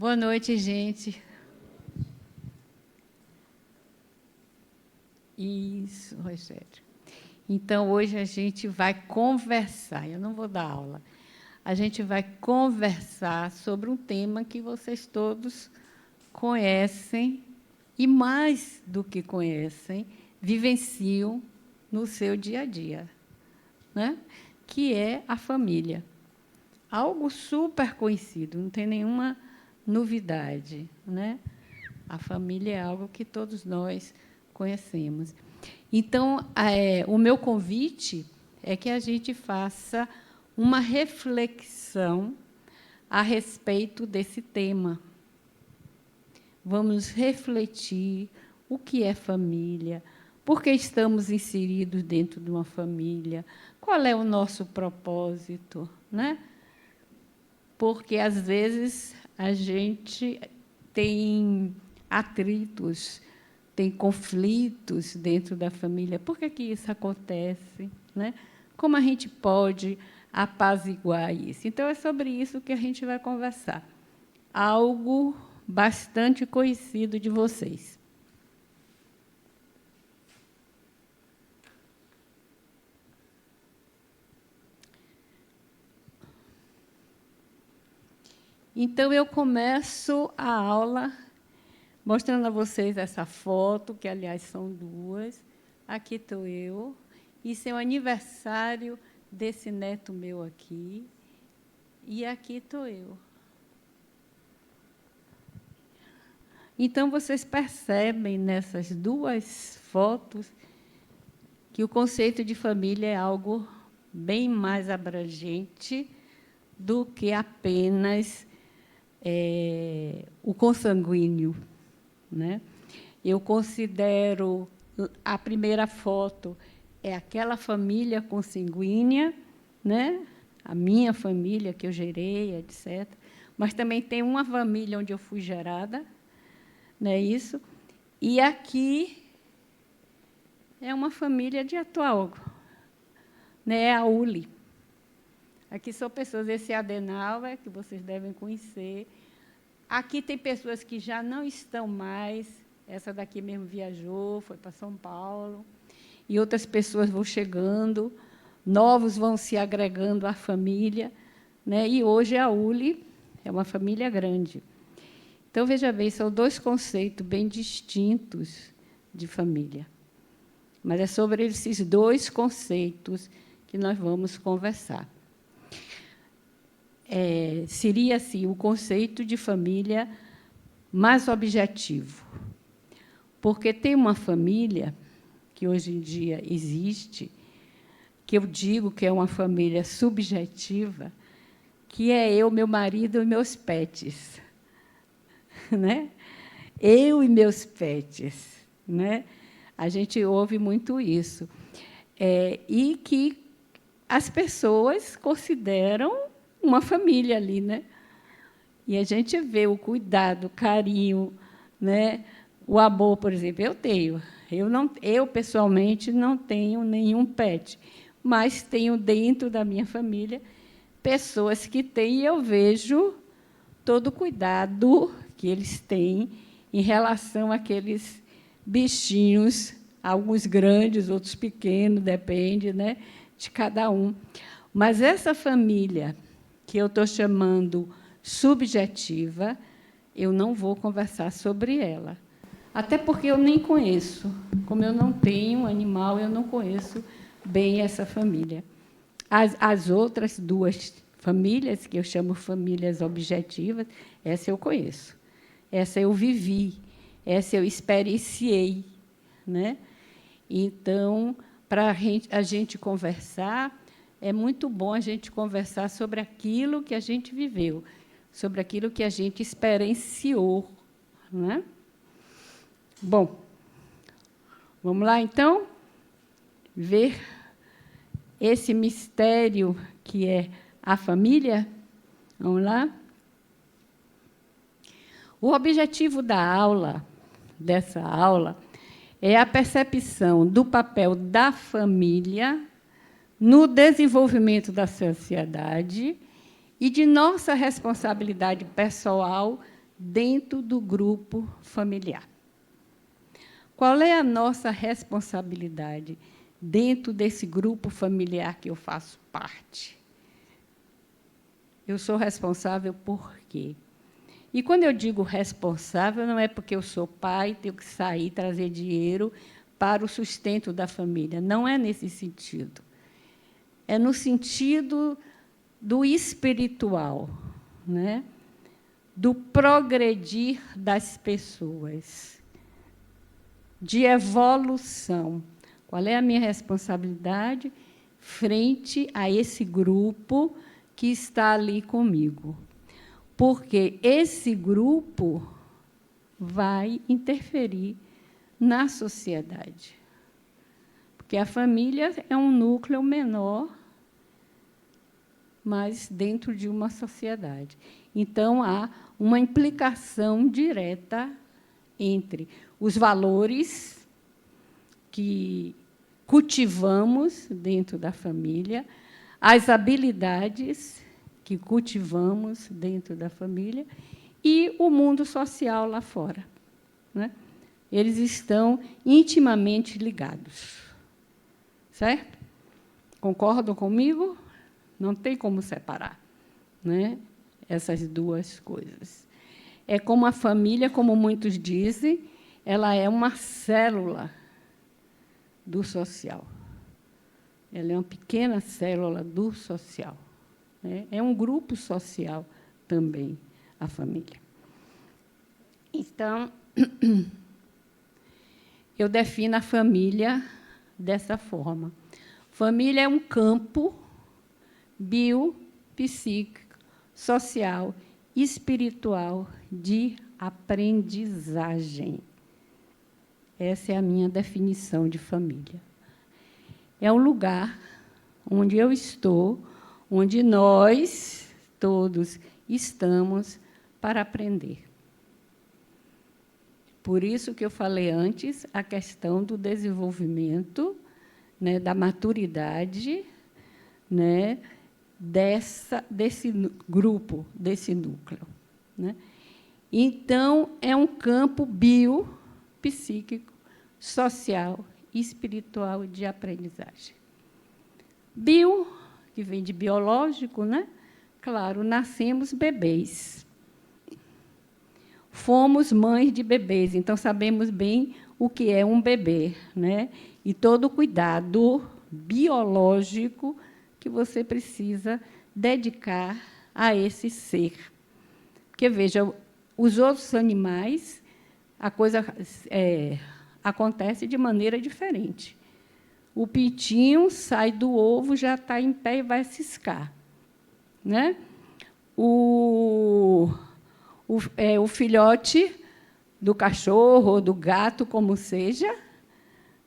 Boa noite, gente. Isso, Rogério. Então, hoje a gente vai conversar, eu não vou dar aula, a gente vai conversar sobre um tema que vocês todos conhecem, e mais do que conhecem, vivenciam no seu dia a dia, né? Que é a família. Algo super conhecido, não tem nenhuma novidade, né? A família é algo que todos nós conhecemos. Então, o meu convite é que a gente faça uma reflexão a respeito desse tema. Vamos refletir o que é família, por que estamos inseridos dentro de uma família, qual é o nosso propósito, né? Porque, às vezes, a gente tem atritos, tem conflitos dentro da família. Por que isso acontece, né? Como a gente pode apaziguar isso? Então, é sobre isso que a gente vai conversar. Algo bastante conhecido de vocês. Então, eu começo a aula mostrando a vocês essa foto, que, aliás, são duas. Aqui estou eu. Isso é o aniversário desse neto meu aqui. E aqui estou eu. Então, vocês percebem, nessas duas fotos, que o conceito de família é algo bem mais abrangente do que apenas o consanguíneo, né? Eu considero a primeira foto é aquela família consanguínea, né? A minha família que eu gerei, etc. Mas também tem uma família onde eu fui gerada, não é isso? E aqui é uma família de atual, né? A ULI. Aqui são pessoas, esse Adenauer, que vocês devem conhecer. Aqui tem pessoas que já não estão mais, essa daqui mesmo viajou, foi para São Paulo, e outras pessoas vão chegando, novos vão se agregando à família, né? E hoje a ULI é uma família grande. Então, veja bem, são dois conceitos bem distintos de família. Mas é sobre esses dois conceitos que nós vamos conversar. Seria, assim, o conceito de família mais objetivo. Porque tem uma família que, hoje em dia, existe, que eu digo que é uma família subjetiva, que é eu, meu marido e meus pets. Né? Eu e meus pets. Né? A gente ouve muito isso. E que as pessoas consideram uma família ali, né? E a gente vê o cuidado, o carinho, né? O amor, por exemplo, eu tenho. Eu, pessoalmente, não tenho nenhum pet, mas tenho dentro da minha família pessoas que têm, e eu vejo todo o cuidado que eles têm em relação àqueles bichinhos, alguns grandes, outros pequenos, depende, né, de cada um. Mas essa família que eu estou chamando subjetiva, eu não vou conversar sobre ela. Até porque eu nem conheço. Como eu não tenho animal, eu não conheço bem essa família. As outras duas famílias, que eu chamo famílias objetivas, essa eu conheço. Essa eu vivi, essa eu experienciei. Né? Então, para a gente conversar, é muito bom a gente conversar sobre aquilo que a gente viveu, sobre aquilo que a gente experienciou. Né? Bom, vamos lá, então, ver esse mistério que é a família? Vamos lá? O objetivo da aula, dessa aula, é a percepção do papel da família no desenvolvimento da sociedade e de nossa responsabilidade pessoal dentro do grupo familiar. Qual é a nossa responsabilidade dentro desse grupo familiar que eu faço parte? Eu sou responsável por quê? E, quando eu digo responsável, não é porque eu sou pai, tenho que sair, trazer dinheiro para o sustento da família. Não é nesse sentido. É no sentido do espiritual, né? Do progredir das pessoas, de evolução. Qual é a minha responsabilidade frente a esse grupo que está ali comigo? Porque esse grupo vai interferir na sociedade. Porque a família é um núcleo menor, mas dentro de uma sociedade. Então, há uma implicação direta entre os valores que cultivamos dentro da família, as habilidades que cultivamos dentro da família e o mundo social lá fora, né? Eles estão intimamente ligados. Certo? Concordam comigo? Não tem como separar, né, essas duas coisas. É como a família, como muitos dizem, ela é uma célula do social. Ela é uma pequena célula do social, né? É um grupo social também, a família. Então, eu defino a família dessa forma. Família é um campo bio, psíquico, social, espiritual de aprendizagem. Essa é a minha definição de família. É um lugar onde eu estou, onde nós todos estamos para aprender. Por isso que eu falei antes, a questão do desenvolvimento, né, da maturidade, né, desse grupo, desse núcleo, né? Então, é um campo bio, psíquico, social e espiritual de aprendizagem. Bio, que vem de biológico, né? Claro, nascemos bebês. Fomos mães de bebês, então sabemos bem o que é um bebê, né? E todo o cuidado biológico que você precisa dedicar a esse ser. Porque, veja, os outros animais, a coisa acontece de maneira diferente. O pintinho sai do ovo, já está em pé e vai ciscar, né? O filhote do cachorro ou do gato, como seja,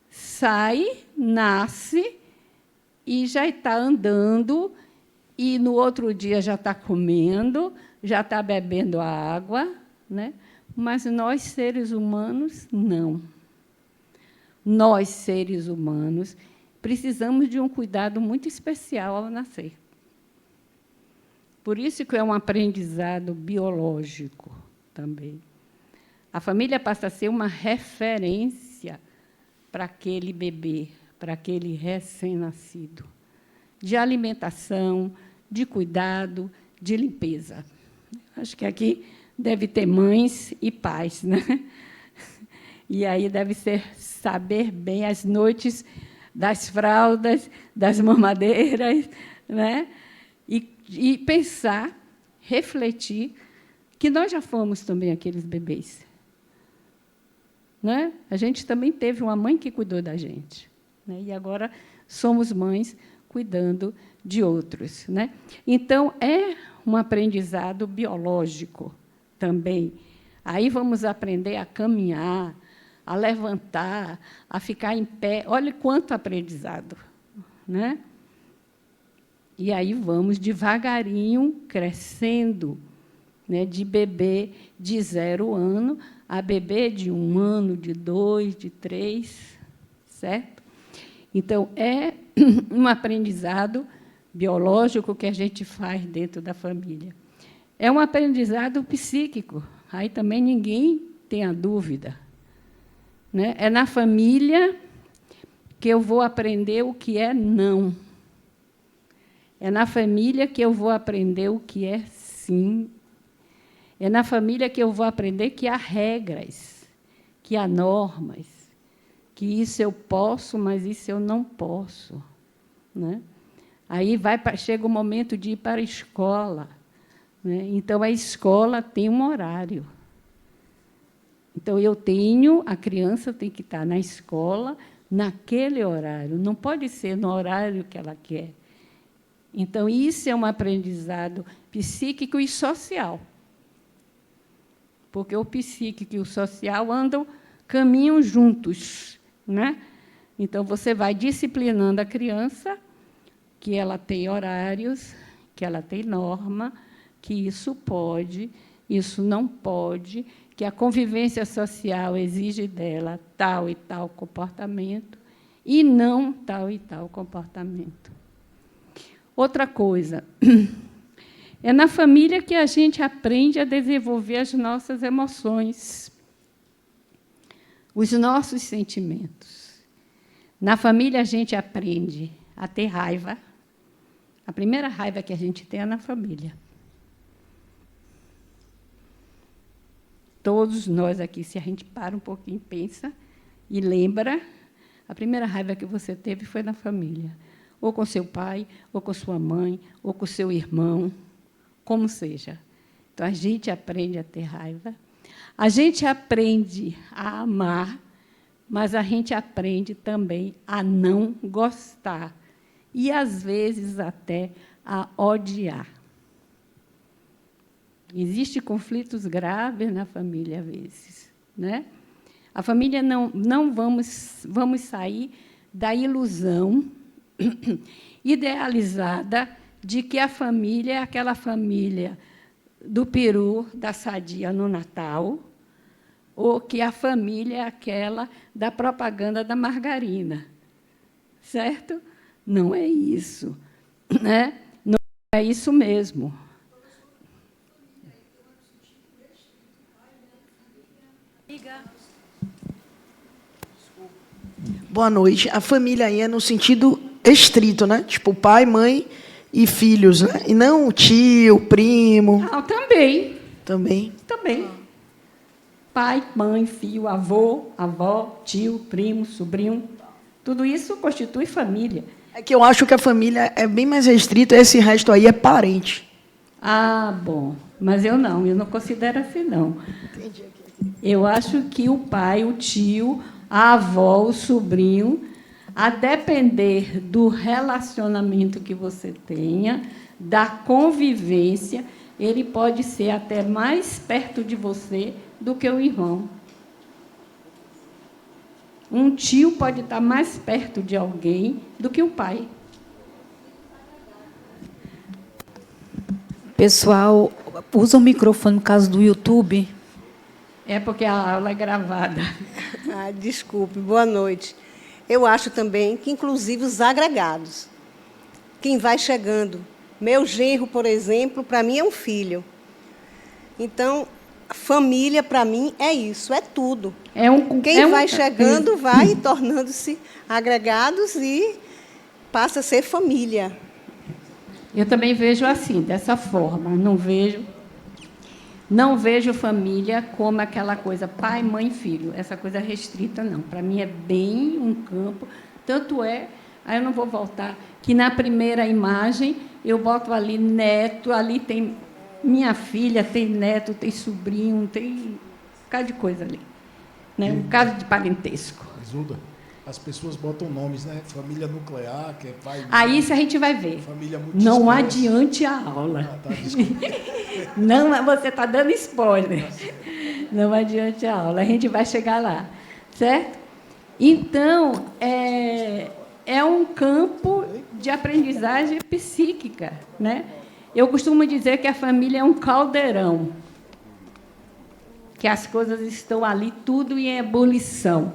sai, nasce e já está andando, e no outro dia já está comendo, já está bebendo a água, né? Mas nós, seres humanos, não. Nós, seres humanos, precisamos de um cuidado muito especial ao nascer. Por isso que é um aprendizado biológico também. A família passa a ser uma referência para aquele bebê, para aquele recém-nascido, de alimentação, de cuidado, de limpeza. Acho que aqui deve ter mães e pais, né? E aí deve saber bem as noites das fraldas, das mamadeiras, né? E pensar, refletir, que nós já fomos também aqueles bebês. Né? A gente também teve uma mãe que cuidou da gente, né? E agora somos mães cuidando de outros, né? Então, é um aprendizado biológico também. Aí vamos aprender a caminhar, a levantar, a ficar em pé. Olha quanto aprendizado, né? E aí vamos devagarinho crescendo, né, de bebê de 0 ano a bebê de 1 ano, de 2, de 3, certo? Então, é um aprendizado biológico que a gente faz dentro da família. É um aprendizado psíquico Aí também ninguém tem a dúvida, né? É na família que eu vou aprender o que é não. É na família que eu vou aprender o que é sim. É na família que eu vou aprender que há regras, que há normas, que isso eu posso, mas isso eu não posso, né? Aí chega o momento de ir para a escola, né? Então, a escola tem um horário. Então, a criança tem que estar na escola naquele horário, não pode ser no horário que ela quer. Então, isso é um aprendizado psíquico e social. Porque o psíquico e o social caminham juntos, né? Então, você vai disciplinando a criança, que ela tem horários, que ela tem norma, que isso pode, isso não pode, que a convivência social exige dela tal e tal comportamento, e não tal e tal comportamento. Outra coisa, é na família que a gente aprende a desenvolver as nossas emoções, os nossos sentimentos. Na família, a gente aprende a ter raiva. A primeira raiva que a gente tem é na família. Todos nós aqui, se a gente para um pouquinho, pensa e lembra, a primeira raiva que você teve foi na família. Ou com seu pai, ou com sua mãe, ou com seu irmão, como seja. Então, a gente aprende a ter raiva. A gente aprende a amar, mas a gente aprende também a não gostar. E, às vezes, até a odiar. Existem conflitos graves na família, às vezes, né? A família não vamos sair da ilusão idealizada de que a família é aquela família do peru, da sadia no Natal, ou que a família é aquela da propaganda da margarina. Certo? Não é isso, né? Não é isso mesmo. Boa noite. A família aí é no sentido estrito, né? Tipo, pai, mãe e filhos, né? E não tio, primo. Ah, também. Também. Também. Pai, mãe, filho, avô, avó, tio, primo, sobrinho. Tudo isso constitui família. É que eu acho que a família é bem mais restrita, esse resto aí é parente. Ah, bom. Mas eu não considero assim, não. Entendi. Eu acho que o pai, o tio, a avó, o sobrinho, a depender do relacionamento que você tenha, da convivência, ele pode ser até mais perto de você do que o irmão. Um tio pode estar mais perto de alguém do que o pai. Pessoal, usa o microfone no caso do YouTube. É porque a aula é gravada. Ah, desculpe, boa noite. Eu acho também que, inclusive, os agregados, quem vai chegando. Meu genro, por exemplo, para mim é um filho. Então, família, para mim, é isso, é tudo. Quem vai chegando vai tornando-se agregados e passa a ser família. Eu também vejo assim, dessa forma. Não vejo família como aquela coisa pai, mãe, filho. Essa coisa restrita, não. Para mim, é bem um campo. Tanto é, aí eu não vou voltar, que na primeira imagem eu boto ali neto, ali tem minha filha, tem neto, tem sobrinho, tem um bocado de coisa ali. Né? Um caso de parentesco. Isolda, as pessoas botam nomes, né? Família nuclear, que é pai... Aí isso a gente vai ver. Família não adiante a aula. Ah, tá, desculpa. Não, você está dando spoiler. Não adiante a aula. A gente vai chegar lá. Certo? Então, é um campo de aprendizagem psíquica. Né? Eu costumo dizer que a família é um caldeirão, que as coisas estão ali, tudo em ebulição.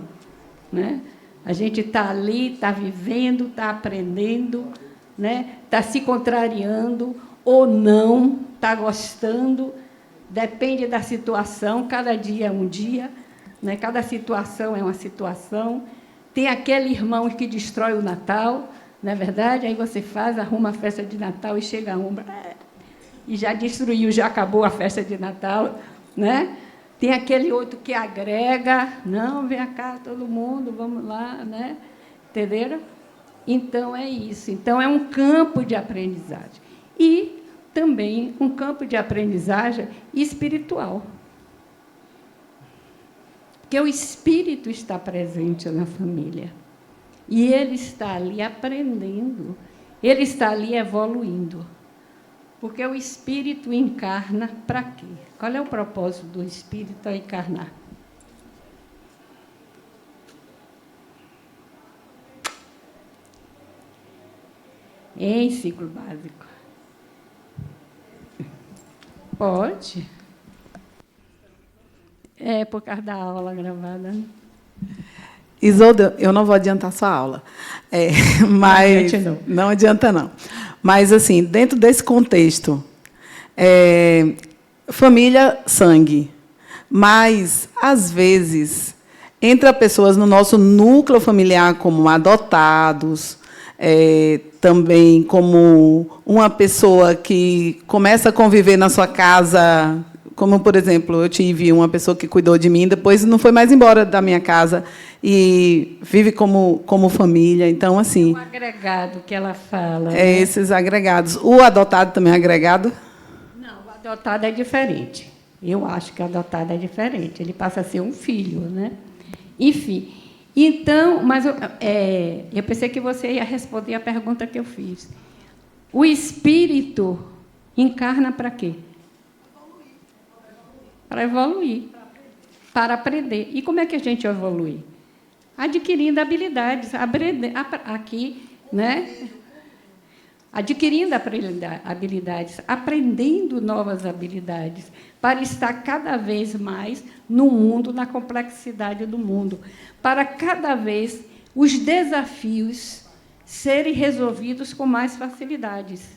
Né? A gente está ali, está vivendo, está aprendendo, né? Está se contrariando ou não, está gostando, depende da situação, cada dia é um dia, né? Cada situação é uma situação. Tem aquele irmão que destrói o Natal, não é verdade? Aí você arruma a festa de Natal e chega e já destruiu, já acabou a festa de Natal, né? Tem aquele outro que agrega, não, vem cá todo mundo, vamos lá, né? Entenderam? Então, é isso. Então, é um campo de aprendizagem. E também um campo de aprendizagem espiritual. Porque o espírito está presente na família. E ele está ali aprendendo, ele está ali evoluindo. Porque o espírito encarna para quê? Qual é o propósito do espírito ao encarnar? Em ciclo básico. Pode. É por causa da aula gravada. Isolda, eu não vou adiantar sua aula. Mas não adianta, não. Mas, assim, dentro desse contexto, família, sangue. Mas, às vezes, entra pessoas no nosso núcleo familiar como adotados, também como uma pessoa que começa a conviver na sua casa, como, por exemplo, eu tive uma pessoa que cuidou de mim, depois não foi mais embora da minha casa e vive como família. Então, assim... O agregado que ela fala. Esses agregados. O adotado também é agregado? Não, o adotado é diferente. Eu acho que o adotado é diferente. Ele passa a ser um filho, né? Enfim... Então, mas eu pensei que você ia responder a pergunta que eu fiz. O espírito encarna para quê? Para evoluir, para aprender. E como é que a gente evolui? Adquirindo habilidades. Aqui, né? Adquirindo habilidades, aprendendo novas habilidades, para estar cada vez mais no mundo, na complexidade do mundo, para cada vez os desafios serem resolvidos com mais facilidades,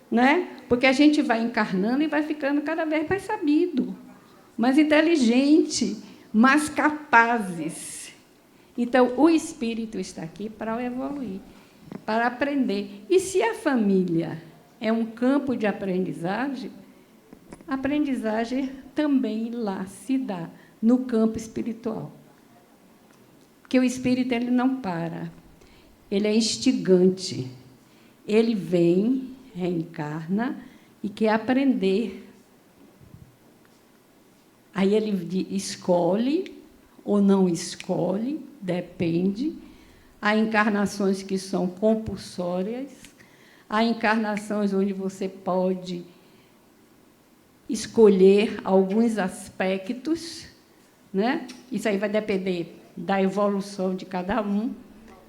né? Porque a gente vai encarnando e vai ficando cada vez mais sabido, mais inteligente, mais capazes. Então, o espírito está aqui para evoluir, para aprender. E se a família é um campo de aprendizagem, a aprendizagem também lá se dá, no campo espiritual. Porque o espírito ele não para, ele é instigante. Ele vem, reencarna e quer aprender. Aí ele escolhe ou não escolhe, depende. Há encarnações que são compulsórias, há encarnações onde você pode escolher alguns aspectos, né? Isso aí vai depender da evolução de cada um,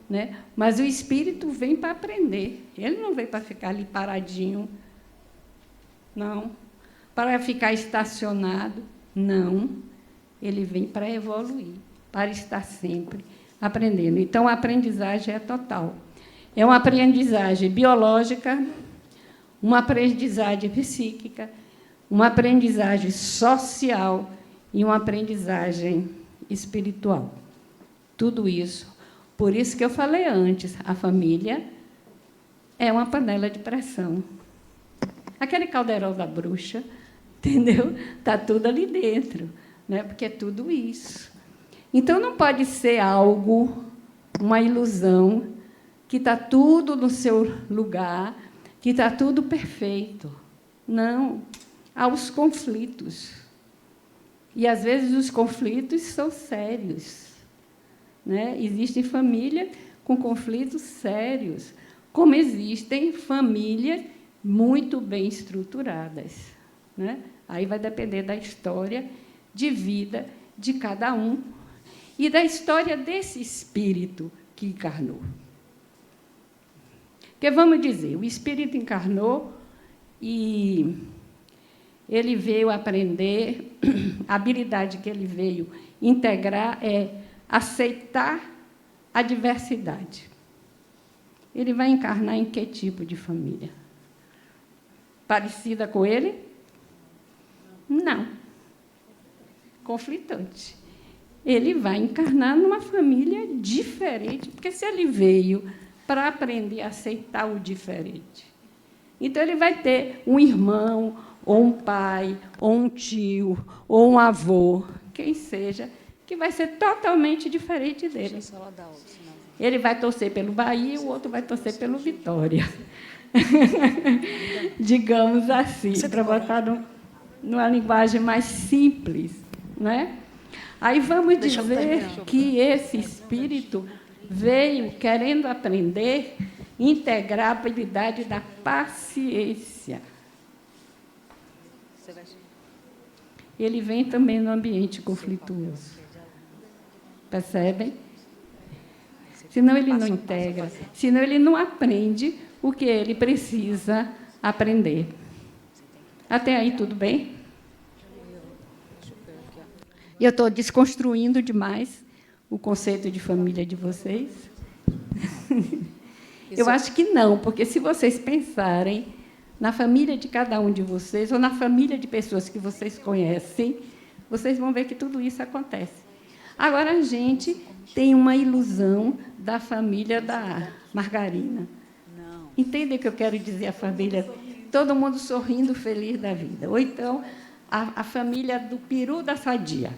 né? Mas o espírito vem para aprender, ele não vem para ficar ali paradinho, não, para ficar estacionado, não, ele vem para evoluir, para estar sempre aprendendo. Então, a aprendizagem é total. É uma aprendizagem biológica, uma aprendizagem psíquica, uma aprendizagem social e uma aprendizagem espiritual. Tudo isso. Por isso que eu falei antes, a família é uma panela de pressão. Aquele caldeirão da bruxa, entendeu? Está tudo ali dentro, né? Porque é tudo isso. Então, não pode ser algo, uma ilusão, que está tudo no seu lugar, que está tudo perfeito. Não. Há os conflitos. E, às vezes, os conflitos são sérios, né? Existem famílias com conflitos sérios, como existem famílias muito bem estruturadas, né? Aí vai depender da história de vida de cada um e da história desse espírito que encarnou. Porque, vamos dizer, o espírito encarnou e ele veio aprender, a habilidade que ele veio integrar é aceitar a diversidade. Ele vai encarnar em que tipo de família? Parecida com ele? Não. Conflitante. Ele vai encarnar numa família diferente, porque se ele veio para aprender a aceitar o diferente, então ele vai ter um irmão, ou um pai, ou um tio, ou um avô, quem seja, que vai ser totalmente diferente dele. Ele vai torcer pelo Bahia, o outro vai torcer pelo Vitória. Digamos assim, para botar numa linguagem mais simples, não é? Aí vamos dizer que esse espírito veio querendo aprender, integrar a habilidade da paciência. Ele vem também no ambiente conflituoso. Percebem? Senão ele não integra, senão ele não aprende o que ele precisa aprender. Até aí, tudo bem? E eu estou desconstruindo demais o conceito de família de vocês. Eu acho que não, porque se vocês pensarem na família de cada um de vocês, ou na família de pessoas que vocês conhecem, vocês vão ver que tudo isso acontece. Agora, a gente tem uma ilusão da família da margarina. Entendem o que eu quero dizer, a família? Todo mundo sorrindo, feliz da vida. Ou então, a família do peru da sadia.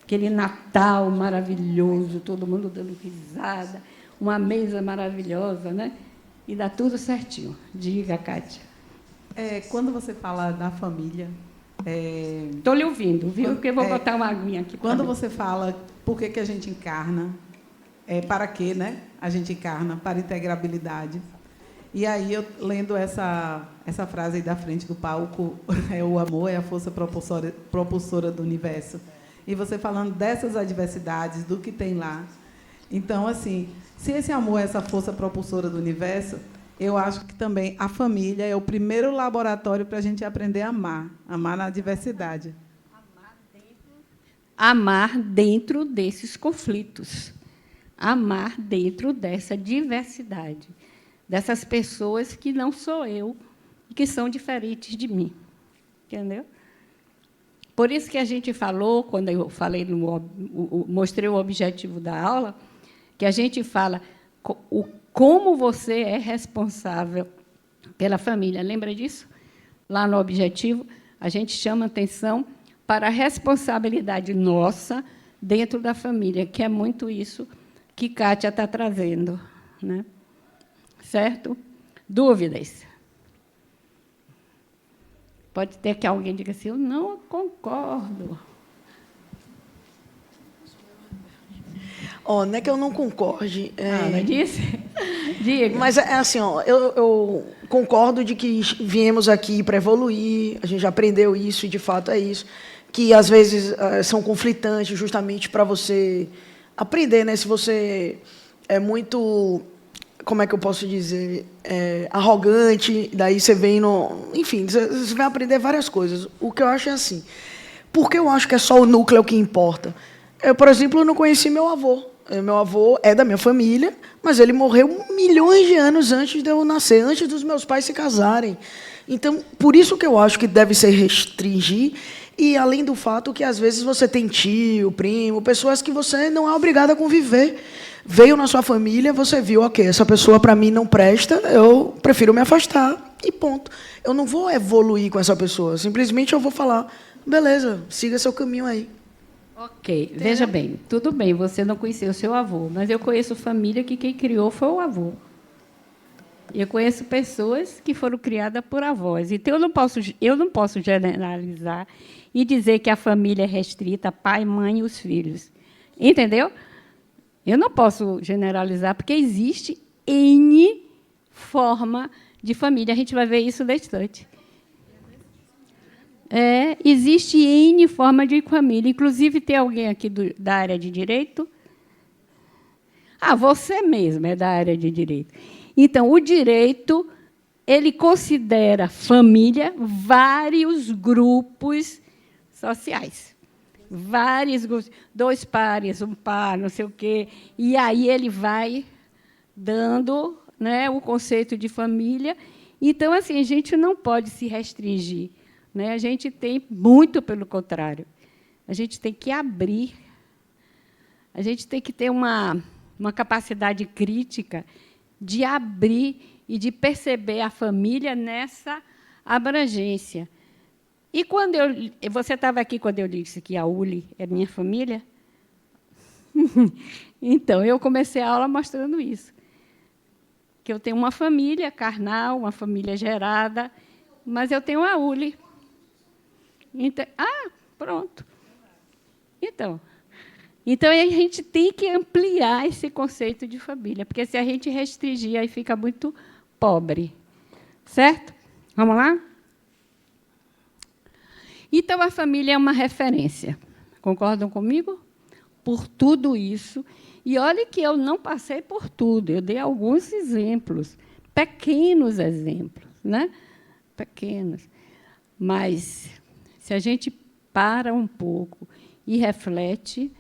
Aquele Natal maravilhoso, todo mundo dando risada, uma mesa maravilhosa, né? E dá tudo certinho. Diga, Kátia. Quando você fala da família... Estou lhe ouvindo, viu? Porque eu vou botar uma aguinha aqui. Quando você fala por que a gente encarna, para quê, né? A gente encarna para integrabilidade. E aí, eu lendo essa frase aí da frente do palco, o amor é a força propulsora do universo. E você falando dessas adversidades, do que tem lá. Então, assim, se esse amor é essa força propulsora do universo, eu acho que também a família é o primeiro laboratório para a gente aprender a amar na diversidade. Amar dentro desses conflitos. Amar dentro dessa diversidade. Dessas pessoas que não sou eu, e que são diferentes de mim. Entendeu? Por isso que a gente falou, quando eu falei mostrei o objetivo da aula, que a gente fala como você é responsável pela família. Lembra disso? Lá no objetivo, a gente chama atenção para a responsabilidade nossa dentro da família, que é muito isso que Kátia está trazendo, né? Certo? Dúvidas? Pode ter que alguém diga assim, eu não concordo. Não é que eu não concorde. Não disse? Diga. Mas é assim, eu concordo de que viemos aqui para evoluir, a gente já aprendeu isso, e de fato é isso, que às vezes são conflitantes justamente para você aprender, né? Se você é muito, como é que eu posso dizer, arrogante, daí você vem enfim, você vai aprender várias coisas. O que eu acho é assim, porque eu acho que é só o núcleo que importa. Eu, por exemplo, não conheci meu avô. Meu avô é da minha família, mas ele morreu milhões de anos antes de eu nascer, antes dos meus pais se casarem. Então, por isso que eu acho que deve se restringir, e além do fato que, às vezes, você tem tio, primo, pessoas que você não é obrigado a conviver. Veio na sua família, você viu, ok, essa pessoa, para mim, não presta, eu prefiro me afastar, e ponto. Eu não vou evoluir com essa pessoa, simplesmente eu vou falar, beleza, siga seu caminho aí. Ok, veja bem, tudo bem, você não conheceu o seu avô, mas eu conheço família que quem criou foi o avô. Eu conheço pessoas que foram criadas por avós. Então, eu não posso generalizar e dizer que a família é restrita, pai, mãe e os filhos. Entendeu? Eu não posso generalizar, porque existe N forma de família. A gente vai ver isso na estante. Existe N forma de família. Inclusive, tem alguém aqui da área de direito? Você mesmo é da área de direito. Então, o direito, ele considera família vários grupos sociais. Vários grupos, 2 pares, 1 par, não sei o quê. E aí ele vai dando, né, o conceito de família. Então, assim, a gente não pode se restringir né? A gente tem muito pelo contrário. A gente tem que abrir. A gente tem que ter uma capacidade crítica de abrir e de perceber a família nessa abrangência. E quando você estava aqui quando eu disse que a Uli é minha família? Então, eu comecei a aula mostrando isso. Que eu tenho uma família carnal, uma família gerada, mas eu tenho a Uli. Então, pronto. Então, a gente tem que ampliar esse conceito de família, porque se a gente restringir, aí fica muito pobre. Certo? Vamos lá? Então, a família é uma referência. Concordam comigo? Por tudo isso. E olhe que eu não passei por tudo, eu dei alguns exemplos, pequenos exemplos, né? Pequenos. Mas, se a gente para um pouco e reflete,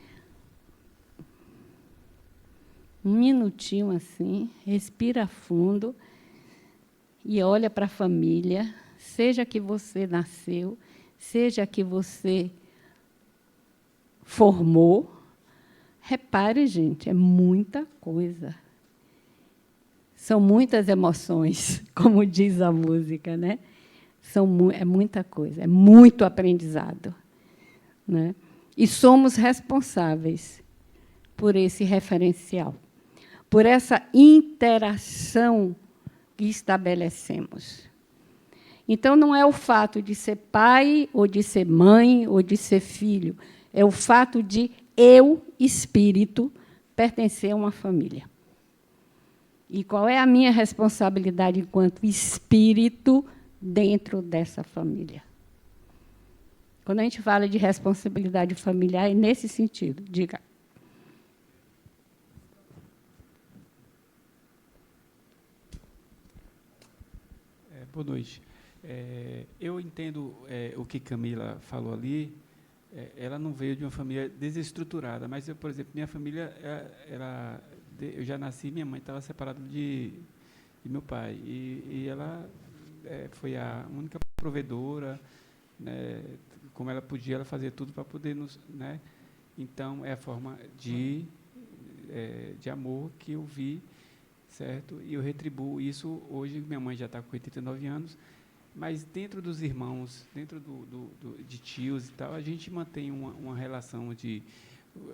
um minutinho assim, respira fundo e olha para a família, seja que você nasceu, seja que você formou. Repare, gente, é muita coisa. São muitas emoções, como diz a música, né? É muita coisa, é muito aprendizado, né? E somos responsáveis por esse referencial, por essa interação que estabelecemos. Então, não é o fato de ser pai, ou de ser mãe, ou de ser filho, é o fato de eu, espírito, pertencer a uma família. E qual é a minha responsabilidade enquanto espírito dentro dessa família? Quando a gente fala de responsabilidade familiar, é nesse sentido. Diga. Boa noite. Eu entendo o que Camila falou ali. Ela não veio de uma família desestruturada, mas eu, por exemplo, minha família, eu já nasci, minha mãe estava separada de meu pai, e ela foi a única provedora, né, como ela podia, ela fazia tudo para poder nos, né? Então, é a forma de amor que eu vi, certo? E eu retribuo isso hoje. Minha mãe já está com 89 anos, mas dentro dos irmãos, dentro de tios e tal, a gente mantém uma relação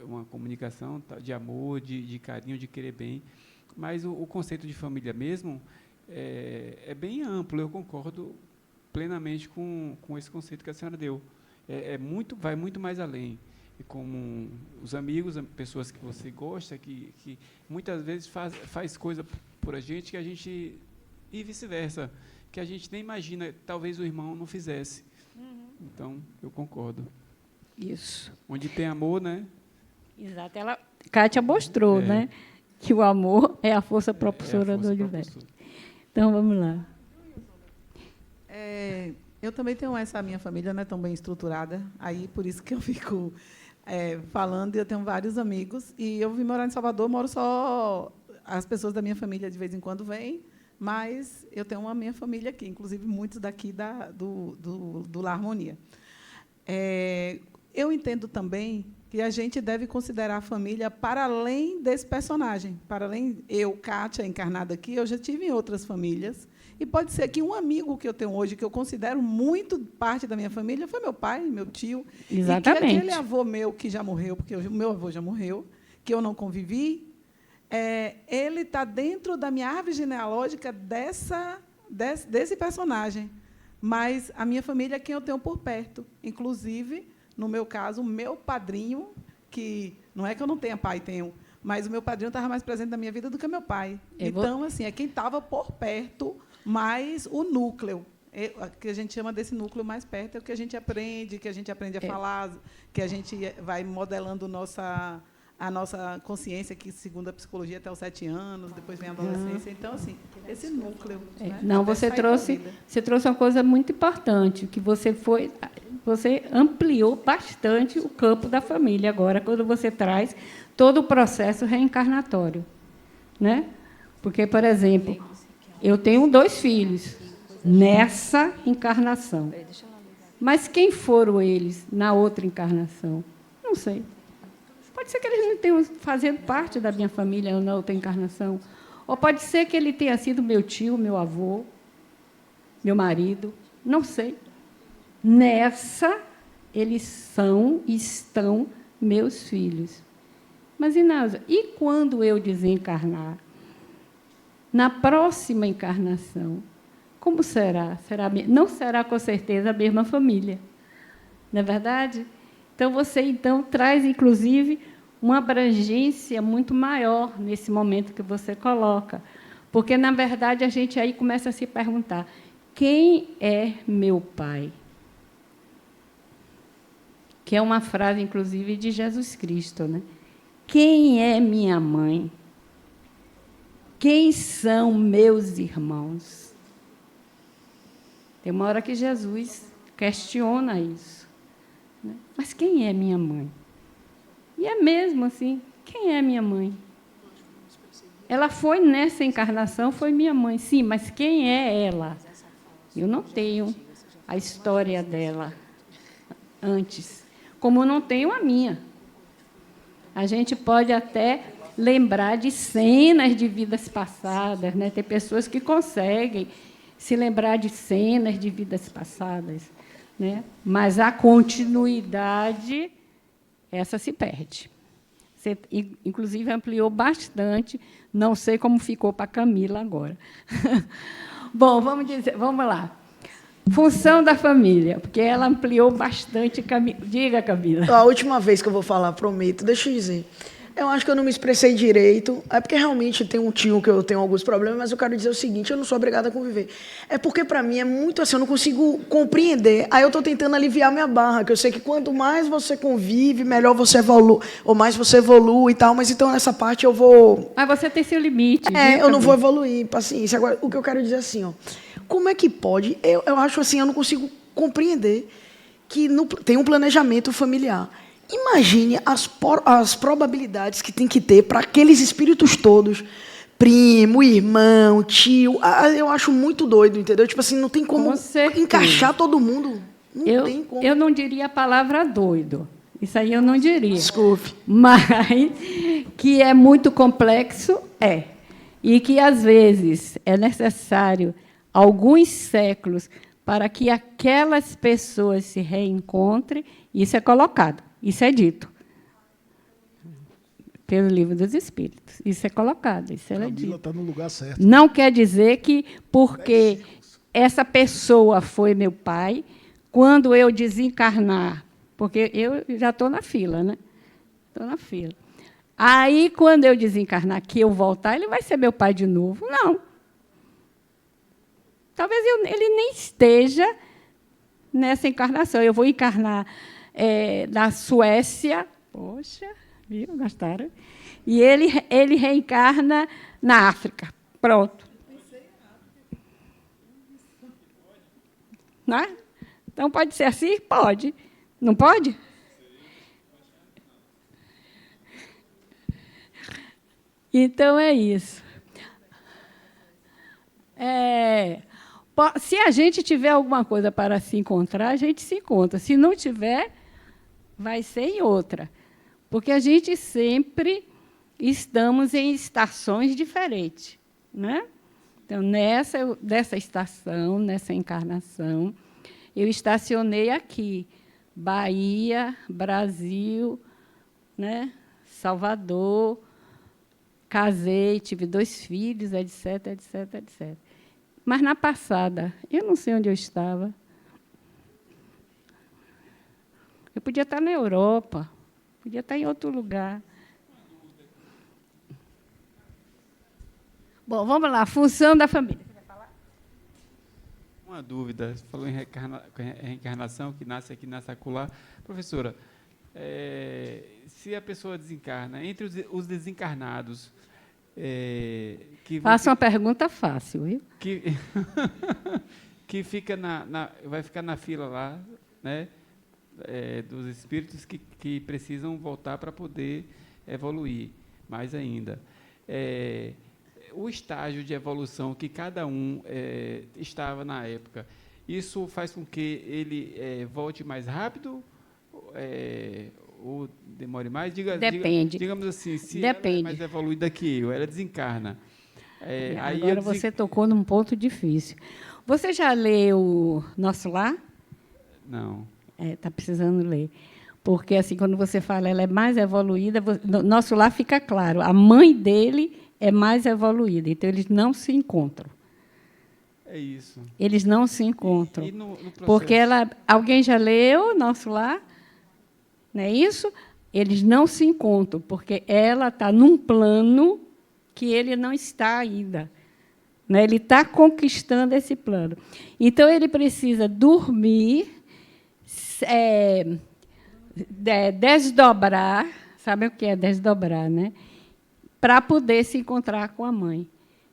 uma comunicação de amor, de carinho, de querer bem. Mas o conceito de família mesmo é bem amplo. Eu concordo plenamente com esse conceito que a senhora deu. Vai muito mais além. E como os amigos, pessoas que você gosta, que muitas vezes faz coisa por a gente que a gente... E vice-versa, que a gente nem imagina, talvez o irmão não fizesse. Uhum. Então, eu concordo. Isso. Onde tem amor, né? Exato. Kátia mostrou, né, que o amor é a força propulsora do universo. Então, vamos lá. Eu também tenho essa minha família, não é tão bem estruturada, aí por isso que eu fico falando, e eu tenho vários amigos, e eu vim morar em Salvador, moro só... As pessoas da minha família, de vez em quando, vêm, mas eu tenho uma minha família aqui, inclusive muitos daqui do Lar Harmonia. Eu entendo também que a gente deve considerar a família para além desse personagem. Para além, eu, Kátia, encarnada aqui, eu já tive em outras famílias, e pode ser que um amigo que eu tenho hoje, que eu considero muito parte da minha família, foi meu pai, meu tio. Exatamente. E que aquele avô meu, que já morreu, porque o meu avô já morreu, que eu não convivi, ele está dentro da minha árvore genealógica desse personagem. Mas a minha família é quem eu tenho por perto. Inclusive, no meu caso, o meu padrinho, que não é que eu não tenha pai, tenho, mas o meu padrinho estava mais presente na minha vida do que o meu pai. Então, assim, é quem estava por perto, mais o núcleo. Que a gente chama desse núcleo mais perto, é o que a gente aprende a falar, que a gente vai modelando a nossa consciência, que, segundo a psicologia, até os 7 anos, depois vem a adolescência. Então, assim, esse núcleo. Né? Não, você trouxe uma coisa muito importante, que você ampliou bastante o campo da família agora, quando você traz todo o processo reencarnatório. Né? Porque, por exemplo, eu tenho 2 filhos nessa encarnação. Mas quem foram eles na outra encarnação? Não sei. Pode ser que eles não tenham fazendo parte da minha família na outra encarnação. Ou pode ser que ele tenha sido meu tio, meu avô, meu marido. Não sei. Nessa, eles estão meus filhos. Mas, Inásia, e quando eu desencarnar? Na próxima encarnação, como será? Não será, com certeza, a mesma família. Não é verdade? Então, você traz, inclusive, uma abrangência muito maior nesse momento que você coloca. Porque, na verdade, a gente aí começa a se perguntar, quem é meu pai? Que é uma frase, inclusive, de Jesus Cristo, né? Quem é minha mãe? Quem são meus irmãos? Tem uma hora que Jesus questiona isso. Né? Mas quem é minha mãe? E é mesmo assim, quem é minha mãe? Ela foi nessa encarnação, foi minha mãe, sim, mas quem é ela? Eu não tenho a história dela antes, como eu não tenho a minha. A gente pode até lembrar de cenas de vidas passadas, né? Tem pessoas que conseguem se lembrar de cenas de vidas passadas, né? Mas a continuidade, essa se perde. Você, inclusive, ampliou bastante, não sei como ficou para a Camila agora. Bom, vamos lá. Função da família, porque ela ampliou bastante. Diga, Camila. A última vez que eu vou falar, prometo, deixa eu dizer. Eu acho que eu não me expressei direito. É porque realmente tem um tio que eu tenho alguns problemas, mas eu quero dizer o seguinte, eu não sou obrigada a conviver. É porque, para mim, é muito assim, eu não consigo compreender. Aí eu estou tentando aliviar minha barra, que eu sei que quanto mais você convive, melhor você evolui, ou mais você evolui e tal, mas então nessa parte eu vou... Mas você tem seu limite. Eu não vou evoluir, paciência. Agora, o que eu quero dizer assim, ó, como é que pode... Eu acho assim, eu não consigo compreender que tem um planejamento familiar. Imagine as probabilidades que tem que ter para aqueles espíritos todos, primo, irmão, tio. Eu acho muito doido, entendeu? Tipo assim, não tem como encaixar todo mundo. Não tem como. Eu não diria a palavra doido. Isso aí eu não diria. Desculpe. Mas que é muito complexo, é. E que, às vezes, é necessário alguns séculos para que aquelas pessoas se reencontrem. Isso é colocado. Isso é dito pelo Livro dos Espíritos. Isso é colocado, isso é dito. Camila está no lugar certo. Não quer dizer que, porque essa pessoa foi meu pai, quando eu desencarnar, porque eu já estou na fila, né? Estou na fila. Aí, quando eu desencarnar, que eu voltar, ele vai ser meu pai de novo? Não. Talvez ele nem esteja nessa encarnação. Eu vou encarnar na Suécia, poxa, viu, gostaram? E ele reencarna na África. Pronto. Não é? Então, pode ser assim? Pode. Não pode? Então, é isso. Se a gente tiver alguma coisa para se encontrar, a gente se encontra. Se não tiver, vai ser em outra. Porque a gente sempre estamos em estações diferentes. Né? Então, dessa estação, nessa encarnação, eu estacionei aqui. Bahia, Brasil, né? Salvador, casei, tive 2 filhos, etc, etc, etc. Mas, na passada, eu não sei onde eu estava. Eu podia estar na Europa, podia estar em outro lugar. Bom, vamos lá, função da família. Você vai falar? Uma dúvida, você falou em reencarnação, que nasce aqui, nasce acolá. Professora, se a pessoa desencarna, entre os desencarnados... Faça uma pergunta fácil, viu? Que fica vai ficar na fila lá, né? Dos espíritos que precisam voltar para poder evoluir mais ainda. O estágio de evolução que cada um estava na época, isso faz com que ele volte mais rápido ou demore mais? Depende. Digamos assim, se Depende. ela é mais evoluída que eu, ela desencarna. Aí Agora você tocou num ponto difícil. Você já leu Nosso Lar? Não. Está precisando ler. Porque, assim, quando você fala ela é mais evoluída, Nosso Lar fica claro. A mãe dele é mais evoluída, então eles não se encontram. É isso. Eles não se encontram. E no processo? Porque alguém já leu Nosso Lar? Não é isso? Eles não se encontram, porque ela está num plano que ele não está ainda. Né? Ele está conquistando esse plano. Então, ele precisa dormir, desdobrar, sabe o que é desdobrar, né? Para poder se encontrar com a mãe.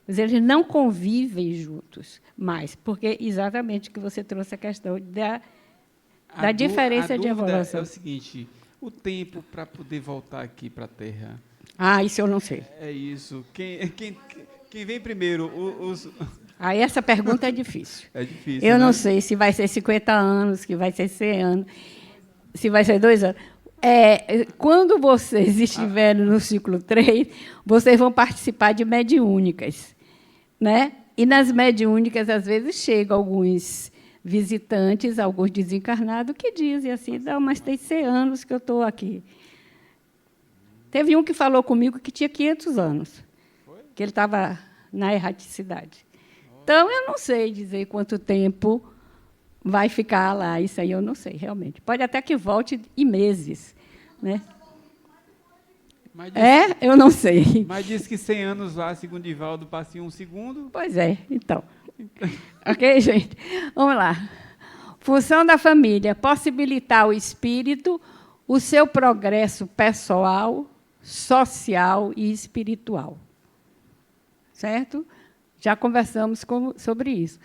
Mas eles não convivem juntos mais, porque exatamente o que você trouxe a questão da diferença de evolução. É o seguinte, o tempo para poder voltar aqui para a Terra. Isso eu não sei. É isso. Quem vem primeiro? Aí essa pergunta é difícil. É difícil. Eu né? não sei se vai ser 50 anos, que vai ser 100 anos, se vai ser 2 anos. Quando vocês estiverem no ciclo 3, vocês vão participar de mediúnicas. Né? E nas mediúnicas, às vezes, chegam alguns visitantes, alguns desencarnados, que dizem assim, não, mas tem 100 anos que eu estou aqui. Teve um que falou comigo que tinha 500 anos, que ele estava na erraticidade. Então, eu não sei dizer quanto tempo vai ficar lá, isso aí eu não sei, realmente. Pode até que volte em meses. Né? Eu não sei. Mas diz que 100 anos lá, segundo Divaldo, passa em 1 segundo. Pois é, então. Ok, gente? Vamos lá. Função da família, possibilitar ao espírito o seu progresso pessoal, social e espiritual. Certo? Já conversamos sobre isso.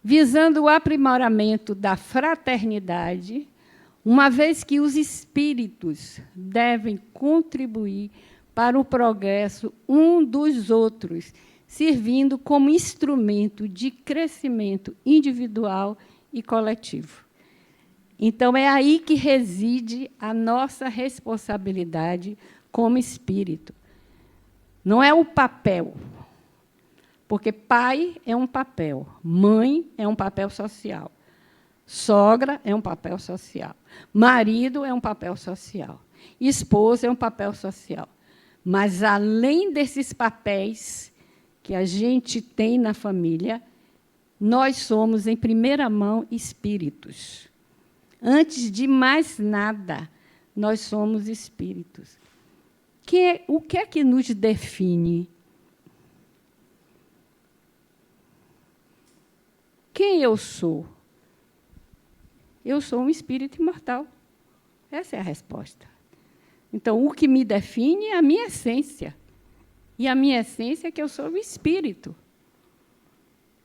Visando o aprimoramento da fraternidade, uma vez que os espíritos devem contribuir para o progresso um dos outros, servindo como instrumento de crescimento individual e coletivo. Então, é aí que reside a nossa responsabilidade como espírito. Não é o papel, porque pai é um papel, mãe é um papel social, sogra é um papel social, marido é um papel social, esposa é um papel social. Mas, além desses papéis que a gente tem na família, nós somos, em primeira mão, espíritos. Antes de mais nada, nós somos espíritos. O que é que nos define? Quem eu sou? Eu sou um espírito imortal. Essa é a resposta. Então, o que me define é a minha essência. E a minha essência é que eu sou o espírito.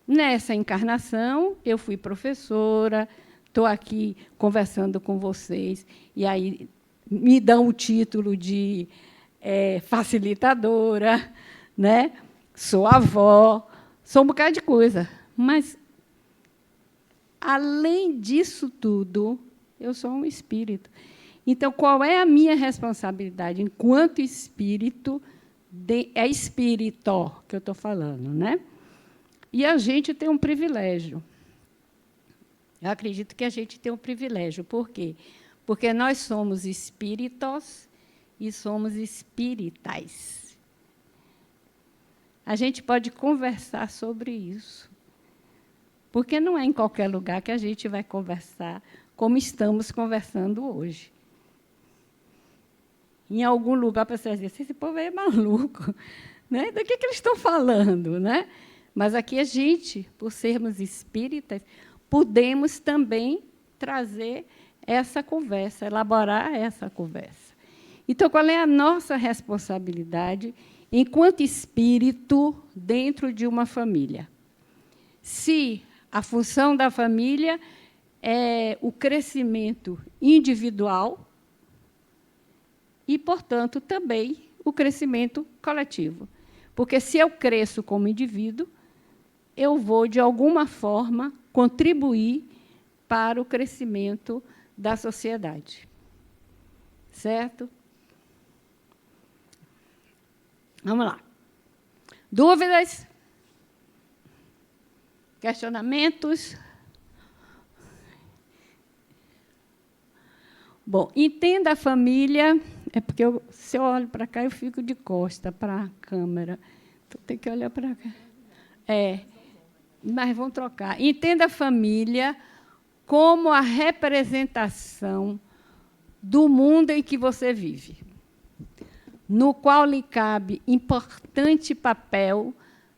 Nessa encarnação, eu fui professora, estou aqui conversando com vocês, e aí me dão o título de facilitadora, né? Sou avó, sou um bocado de coisa. Mas, além disso tudo, eu sou um espírito. Então, qual é a minha responsabilidade enquanto espírito? É espírito que eu estou falando, né? E a gente tem um privilégio. Eu acredito que a gente tem um privilégio. Por quê? Porque nós somos espíritos e somos espíritas. A gente pode conversar sobre isso. Porque não é em qualquer lugar que a gente vai conversar como estamos conversando hoje. Em algum lugar, a pessoa diz, esse povo é maluco. Né? Do que eles estão falando? Né? Mas aqui a gente, por sermos espíritas, podemos também trazer essa conversa, elaborar essa conversa. Então, qual é a nossa responsabilidade enquanto espírito dentro de uma família? Se a função da família é o crescimento individual e, portanto, também o crescimento coletivo. Porque, se eu cresço como indivíduo, eu vou, de alguma forma, contribuir para o crescimento da sociedade. Certo? Vamos lá. Dúvidas? Questionamentos? Bom, entenda a família. É porque se eu olho para cá, eu fico de costa para a câmera. Então, tem que olhar para cá. Mas vamos trocar. Entenda a família como a representação do mundo em que você vive, no qual lhe cabe importante papel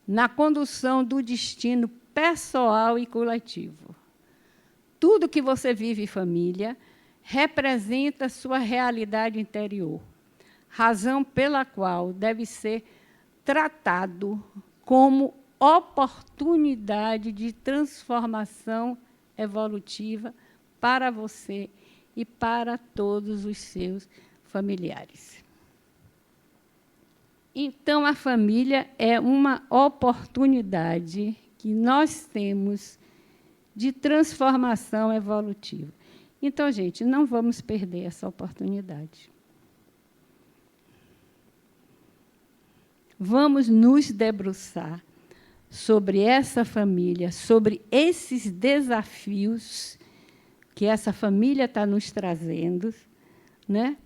na condução do destino pessoal e coletivo. Tudo que você vive em família representa sua realidade interior, razão pela qual deve ser tratado como oportunidade de transformação evolutiva para você e para todos os seus familiares. Então, a família é uma oportunidade que nós temos de transformação evolutiva. Então, gente, não vamos perder essa oportunidade. Vamos nos debruçar sobre essa família, sobre esses desafios que essa família está nos trazendo, né,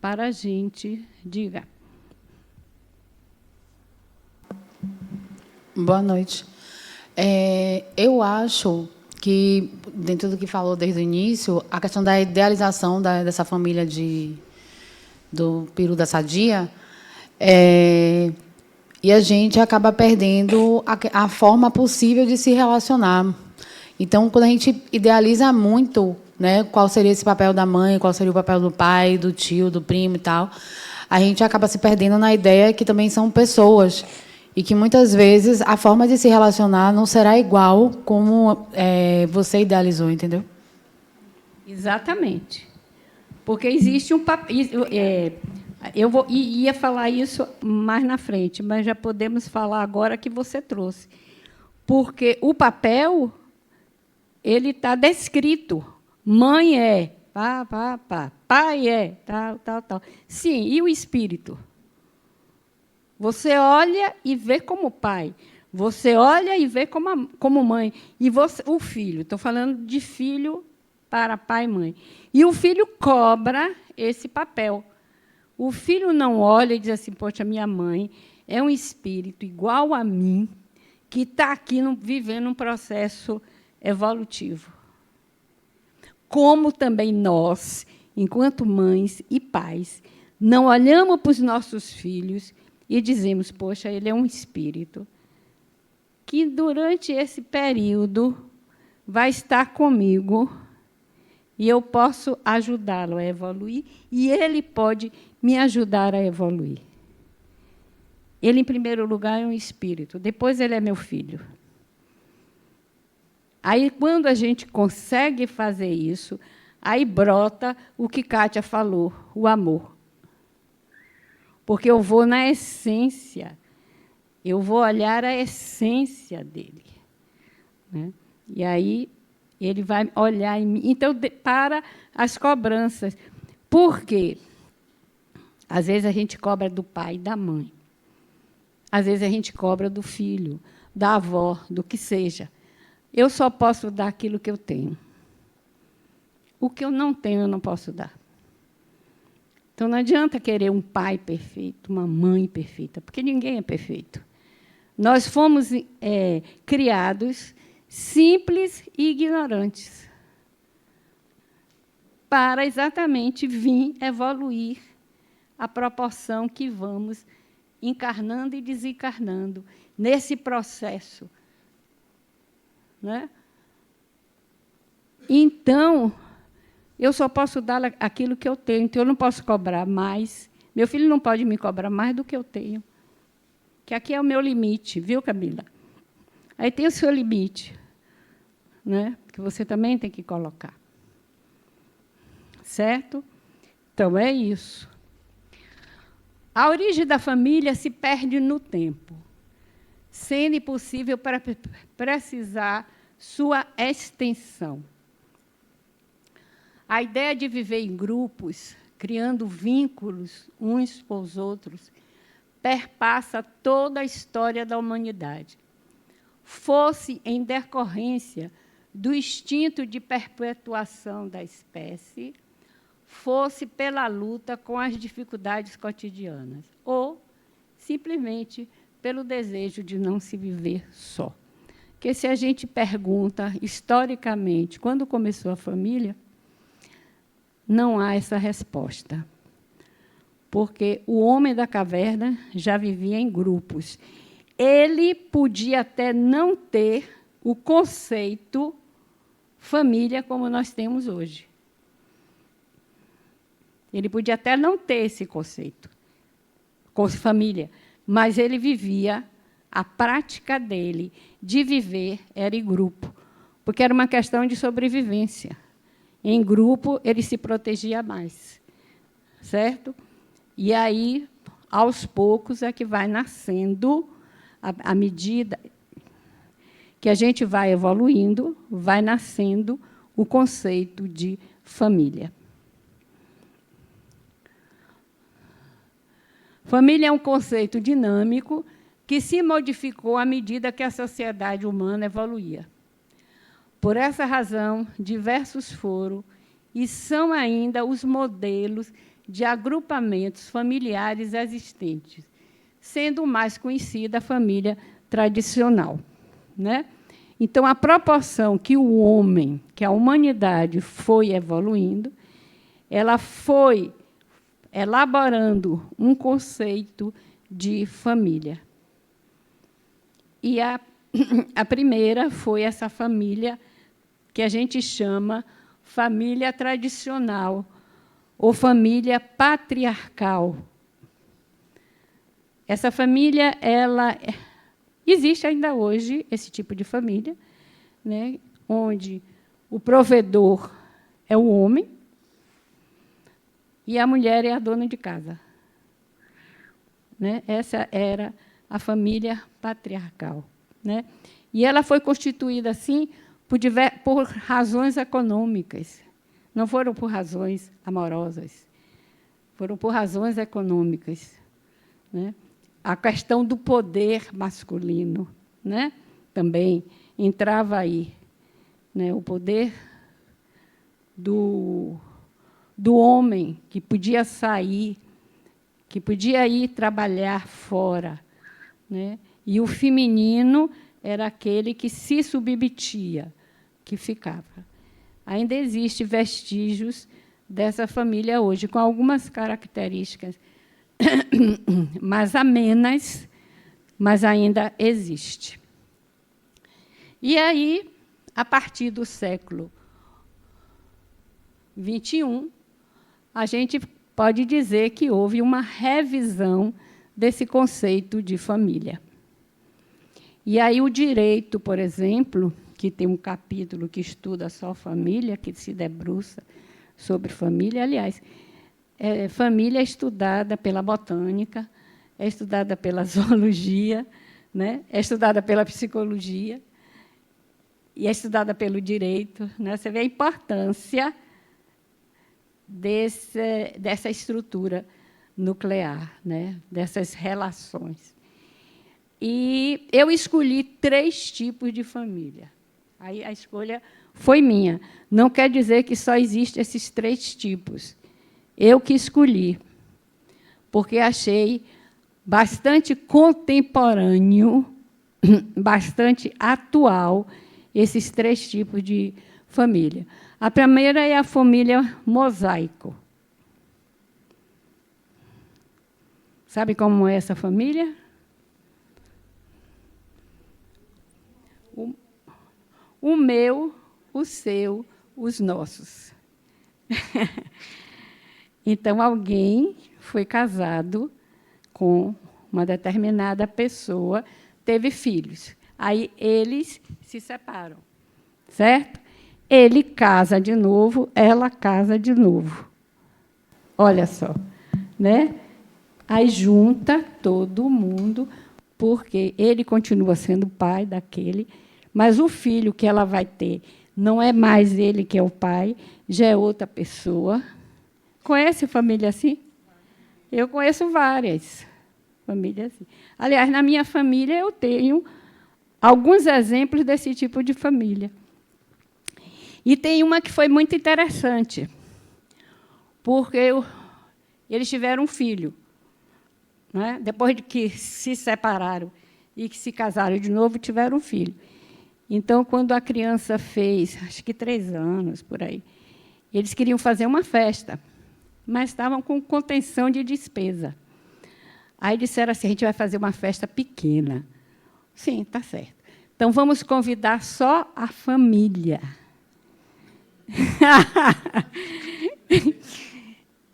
para a gente diga. Boa noite. Eu acho que, dentro do que falou desde o início, a questão da idealização dessa família do peru da sadia, e a gente acaba perdendo a forma possível de se relacionar. Então, quando a gente idealiza muito, né, qual seria esse papel da mãe, qual seria o papel do pai, do tio, do primo e tal, a gente acaba se perdendo na ideia que também são pessoas e que, muitas vezes, a forma de se relacionar não será igual como você idealizou, entendeu? Exatamente. Porque existe um papel... ia falar isso mais na frente, mas já podemos falar agora que você trouxe. Porque o papel ele está descrito. Mãe é, pai é, tal. Sim, e o espírito? Você olha e vê como pai. Você olha e vê como mãe. E você, o filho, estou falando de filho para pai e mãe. E o filho cobra esse papel. O filho não olha e diz assim, poxa, minha mãe é um espírito igual a mim, que está aqui vivendo um processo evolutivo. Como também nós, enquanto mães e pais, não olhamos para os nossos filhos e dizemos, poxa, ele é um espírito que, durante esse período, vai estar comigo e eu posso ajudá-lo a evoluir e ele pode me ajudar a evoluir. Ele, em primeiro lugar, é um espírito, depois ele é meu filho. Aí, quando a gente consegue fazer isso, aí brota o que Kátia falou, o amor. Porque eu vou na essência, eu vou olhar a essência dele, né? E aí ele vai olhar em mim. Então, para as cobranças. Por quê? Às vezes a gente cobra do pai e da mãe. Às vezes a gente cobra do filho, da avó, do que seja. Eu só posso dar aquilo que eu tenho. O que eu não tenho, eu não posso dar. Então, não adianta querer um pai perfeito, uma mãe perfeita, porque ninguém é perfeito. Nós fomos criados simples e ignorantes para exatamente vir evoluir a proporção que vamos encarnando e desencarnando nesse processo, né? Então, eu só posso dar aquilo que eu tenho, então eu não posso cobrar mais. Meu filho não pode me cobrar mais do que eu tenho, que aqui é o meu limite, viu, Camila? Aí tem o seu limite, né? Que você também tem que colocar. Certo? Então, é isso. A origem da família se perde no tempo, sendo impossível para precisar sua extensão. A ideia de viver em grupos, criando vínculos uns com os outros, perpassa toda a história da humanidade. Fosse em decorrência do instinto de perpetuação da espécie, fosse pela luta com as dificuldades cotidianas, ou simplesmente pelo desejo de não se viver só. Porque se a gente pergunta historicamente quando começou a família, não há essa resposta. Porque o homem da caverna já vivia em grupos. Ele podia até não ter o conceito família como nós temos hoje. Ele podia até não ter esse conceito, família, mas ele vivia, a prática dele de viver era em grupo, porque era uma questão de sobrevivência. Em grupo, ele se protegia mais, certo? E aí, aos poucos, é que vai nascendo, à medida que a gente vai evoluindo, vai nascendo o conceito de família. Família é um conceito dinâmico que se modificou à medida que a sociedade humana evoluía. Por essa razão, diversos foram e são ainda os modelos de agrupamentos familiares existentes, sendo mais conhecida a família tradicional. Né? Então, a proporção que o homem, que a humanidade foi evoluindo, ela foi elaborando um conceito de família. E a primeira foi essa família que a gente chama família tradicional, ou família patriarcal. Essa família, ela existe ainda hoje, esse tipo de família, né, onde o provedor é o homem e a mulher é a dona de casa. Né? Essa era a família patriarcal. Né? E ela foi constituída assim por razões econômicas. Não foram por razões amorosas, foram por razões econômicas. Né? A questão do poder masculino, né? Também entrava aí. Né? O poder do homem, que podia sair, que podia ir trabalhar fora. Né? E o feminino era aquele que se submetia, que ficava. Ainda existem vestígios dessa família hoje, com algumas características mais amenas, mas ainda existe. E aí, a partir do século XXI, a gente pode dizer que houve uma revisão desse conceito de família. E aí o direito, por exemplo, que tem um capítulo que estuda só família, que se debruça sobre família, aliás, família é estudada pela botânica, é estudada pela zoologia, né? É estudada pela psicologia e é estudada pelo direito. Né? Você vê a importância dessa estrutura nuclear, né? Dessas relações. E eu escolhi 3 tipos de família. Aí a escolha foi minha. Não quer dizer que só existem esses 3 tipos. Eu que escolhi, porque achei bastante contemporâneo, bastante atual, esses 3 tipos de família. A primeira é a família mosaico. Sabe como é essa família? O meu, o seu, os nossos. Então, alguém foi casado com uma determinada pessoa, teve filhos. Aí, eles se separam, certo? Ele casa de novo, ela casa de novo. Olha só, né? Aí junta todo mundo, porque ele continua sendo pai daquele, mas o filho que ela vai ter não é mais ele que é o pai, já é outra pessoa. Conhece família assim? Eu conheço várias famílias assim. Aliás, na minha família, eu tenho alguns exemplos desse tipo de família. E tem uma que foi muito interessante, porque eles tiveram um filho, né? Depois de que se separaram e que se casaram de novo, tiveram um filho. Então, quando a criança fez, acho que 3 anos, por aí, eles queriam fazer uma festa, mas estavam com contenção de despesa. Aí disseram assim, a gente vai fazer uma festa pequena. Sim, está certo. Então, vamos convidar só a família.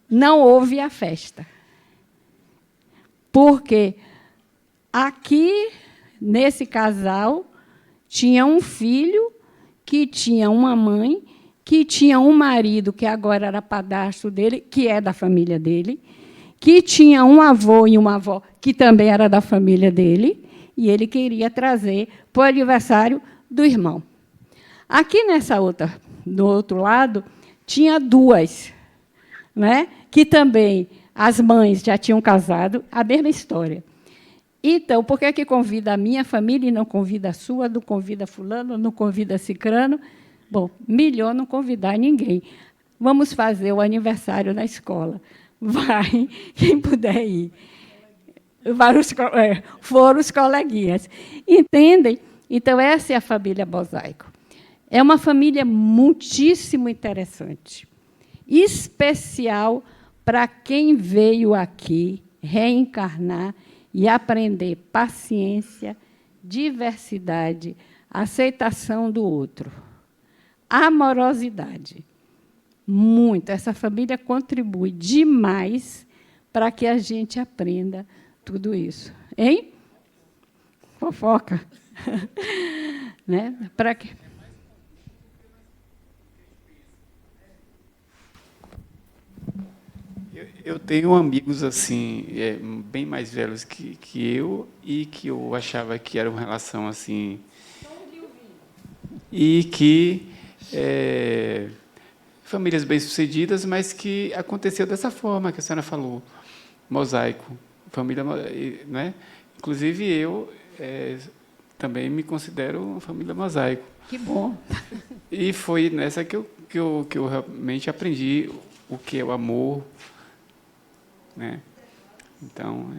Não houve a festa. Porque aqui, nesse casal, tinha um filho que tinha uma mãe, que tinha um marido, que agora era padrasto dele, que é da família dele, que tinha um avô e uma avó, que também era da família dele, e ele queria trazer para o aniversário do irmão. Aqui, do outro lado, tinha 2, né, que também as mães já tinham casado, a mesma história. Então, por que convida a minha família e não convida a sua, não convida fulano, não convida cicrano? Bom, melhor não convidar ninguém. Vamos fazer o aniversário na escola. Vai, quem puder ir. Foram os coleguinhas. Entendem? Então, essa é a família Mosaico. É uma família muitíssimo interessante, especial para quem veio aqui reencarnar e aprender paciência, diversidade, aceitação do outro, amorosidade. Muito. Essa família contribui demais para que a gente aprenda tudo isso. Hein? Fofoca. Né? Para que... Eu tenho amigos assim, bem mais velhos que eu, e que eu achava que era uma relação assim, e que famílias bem-sucedidas, mas que aconteceu dessa forma que a senhora falou, mosaico, família, né? Inclusive eu também me considero uma família mosaico. Que bom. E foi nessa que eu realmente aprendi o que é o amor, né? Então,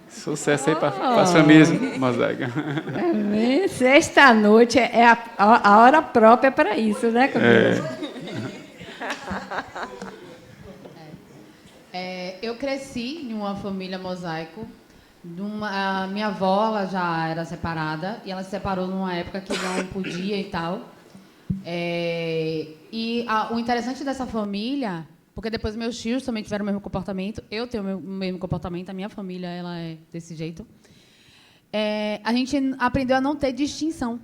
sucesso aí para as famílias mosaicas. Sexta-noite é a hora própria para isso, né, Camila? Eu cresci em uma família mosaico. A minha avó ela já era separada e ela se separou numa época que não podia e tal. O interessante dessa família, porque depois meus tios também tiveram o mesmo comportamento, eu tenho o mesmo comportamento, a minha família ela é desse jeito. A gente aprendeu a não ter distinção.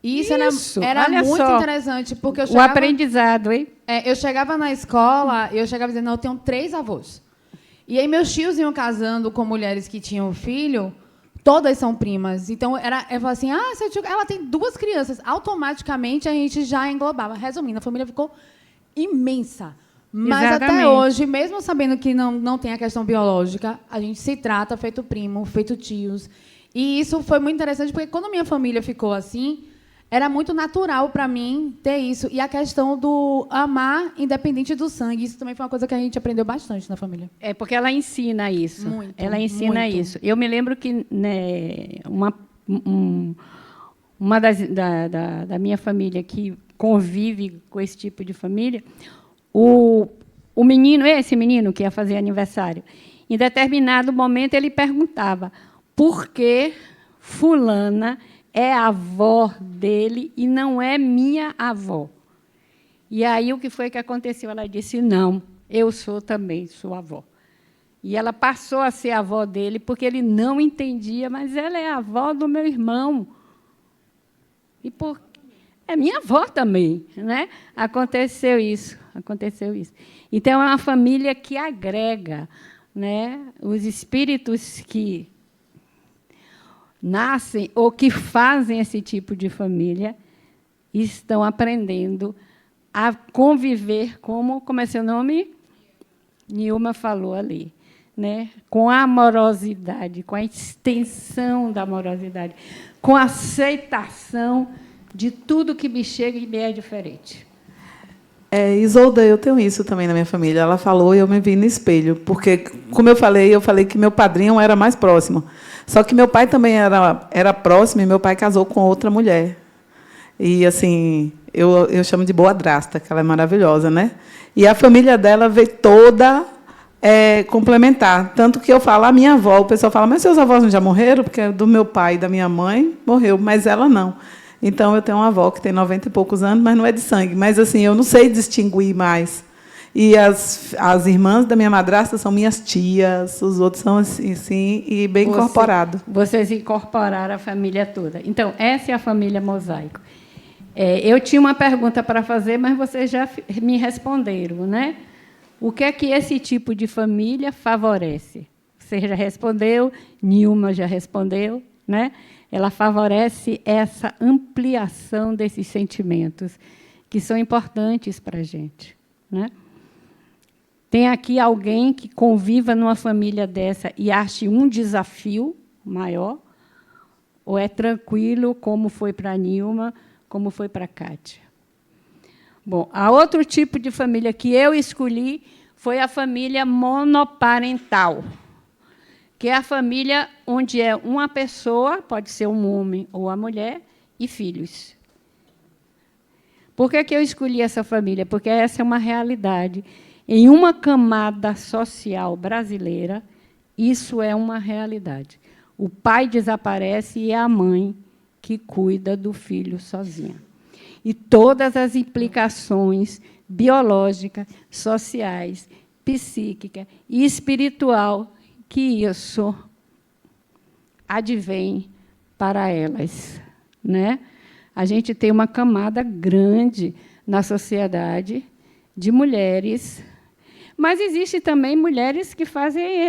E isso era muito interessante, porque eu chegava, o aprendizado, hein? Eu chegava na escola, eu chegava dizendo, eu tenho 3 avós. E aí meus tios iam casando com mulheres que tinham filho, todas são primas. Então, eu falava assim, seu tio, ela tem 2 crianças. Automaticamente, a gente já englobava. Resumindo, a família ficou imensa. Mas Exatamente. Até hoje, mesmo sabendo que não tem a questão biológica, a gente se trata feito primo, feito tios. E isso foi muito interessante, porque quando a minha família ficou assim, era muito natural para mim ter isso. E a questão do amar independente do sangue, isso também foi uma coisa que a gente aprendeu bastante na família. Porque ela ensina isso. Muito, ela ensina muito. isso. Eu me lembro que, né, uma da minha família que convive com esse tipo de família, o menino, esse menino que ia fazer aniversário, em determinado momento ele perguntava por que fulana é a avó dele e não é minha avó. E aí o que foi que aconteceu? Ela disse, não, eu também sou avó. E ela passou a ser a avó dele porque ele não entendia, mas ela é a avó do meu irmão. É minha avó também, né? Aconteceu isso. Então, é uma família que agrega, né? Os espíritos que nascem ou que fazem esse tipo de família estão aprendendo a conviver como é seu nome? Nilma falou ali, né? Com a amorosidade, com a extensão da amorosidade, com a aceitação de tudo que me chega e me é diferente. Isolda, eu tenho isso também na minha família. Ela falou e eu me vi no espelho, porque, como eu falei que meu padrinho era mais próximo. Só que meu pai também era próximo e meu pai casou com outra mulher. E, assim, eu chamo de boadrasta, que ela é maravilhosa, né? E a família dela veio toda complementar. Tanto que eu falo, a minha avó, o pessoal fala, mas seus avós não já morreram? Porque do meu pai e da minha mãe morreu, mas ela não. Então, eu tenho uma avó que tem 90 e poucos anos, mas não é de sangue. Mas, assim, eu não sei distinguir mais. E as irmãs da minha madrasta são minhas tias, os outros são assim, sim, e bem incorporados. Vocês incorporaram a família toda. Então, essa é a família Mosaico. Eu tinha uma pergunta para fazer, mas vocês já me responderam, né? O que é que esse tipo de família favorece? Você já respondeu, Nilma já respondeu, né? Ela favorece essa ampliação desses sentimentos, que são importantes para a gente, né? Tem aqui alguém que conviva numa família dessa e ache um desafio maior? Ou é tranquilo, como foi para a Nilma, como foi para a Kátia? Bom, a outro tipo de família que eu escolhi foi a família monoparental, que é a família onde é uma pessoa, pode ser um homem ou a mulher, e filhos. Por que eu escolhi essa família? Porque essa é uma realidade. Em uma camada social brasileira, isso é uma realidade. O pai desaparece e é a mãe que cuida do filho sozinha. E todas as implicações biológicas, sociais, psíquicas e espiritual que isso advém para elas, né? A gente tem uma camada grande na sociedade de mulheres, mas existe também mulheres que fazem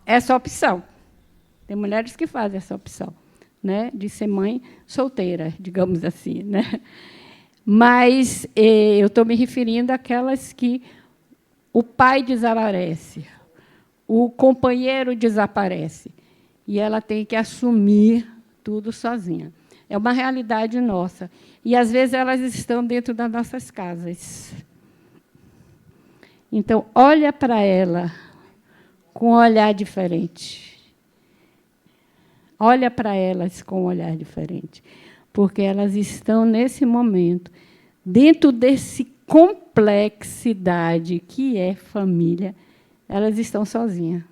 essa opção. Tem mulheres que fazem essa opção, né, de ser mãe solteira, digamos assim, né? Mas eu estou me referindo àquelas que o pai desaparece, o companheiro desaparece, e ela tem que assumir tudo sozinha. É uma realidade nossa. E, às vezes, elas estão dentro das nossas casas. Então, olha para ela com um olhar diferente. Olha para elas com um olhar diferente. Porque elas estão, nesse momento, dentro desse complexidade que é família, elas estão sozinhas.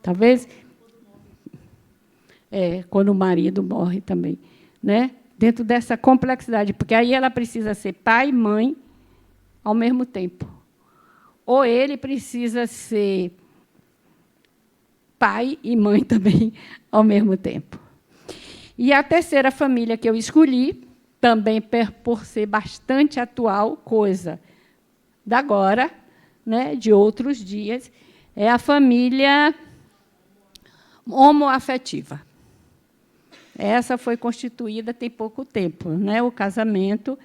Talvez quando o marido morre também, né? Dentro dessa complexidade, porque aí ela precisa ser pai e mãe ao mesmo tempo. Ou ele precisa ser pai e mãe também ao mesmo tempo. E a terceira família que eu escolhi, também por ser bastante atual, coisa da agora, né, de outros dias, é a família homoafetiva. Essa foi constituída tem pouco tempo, né? O casamento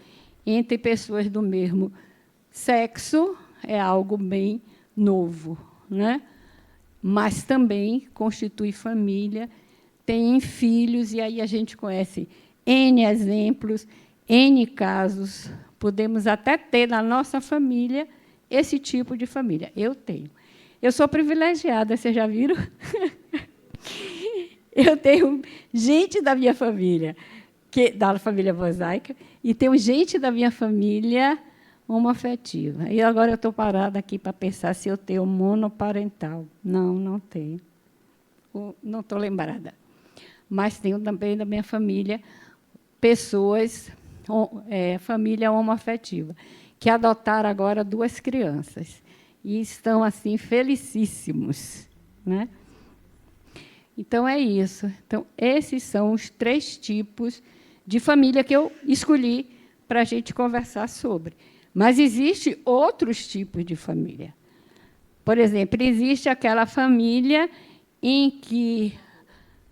entre pessoas do mesmo sexo é algo bem novo, né? Mas também constitui família, tem filhos, e aí a gente conhece N exemplos, N casos. Podemos até ter na nossa família esse tipo de família. Eu tenho. Eu sou privilegiada, vocês já viram? Eu tenho gente da minha família, da família mosaica, e tenho gente da minha família homoafetiva. E agora eu estou parada aqui para pensar se eu tenho monoparental. Não, não tenho. Não estou lembrada. Mas tenho também da minha família pessoas, família homoafetiva, que adotaram agora 2 crianças. E estão, assim, felicíssimos, né? Então, é isso. Então, esses são os 3 tipos de família que eu escolhi para a gente conversar sobre. Mas existem outros tipos de família. Por exemplo, existe aquela família em que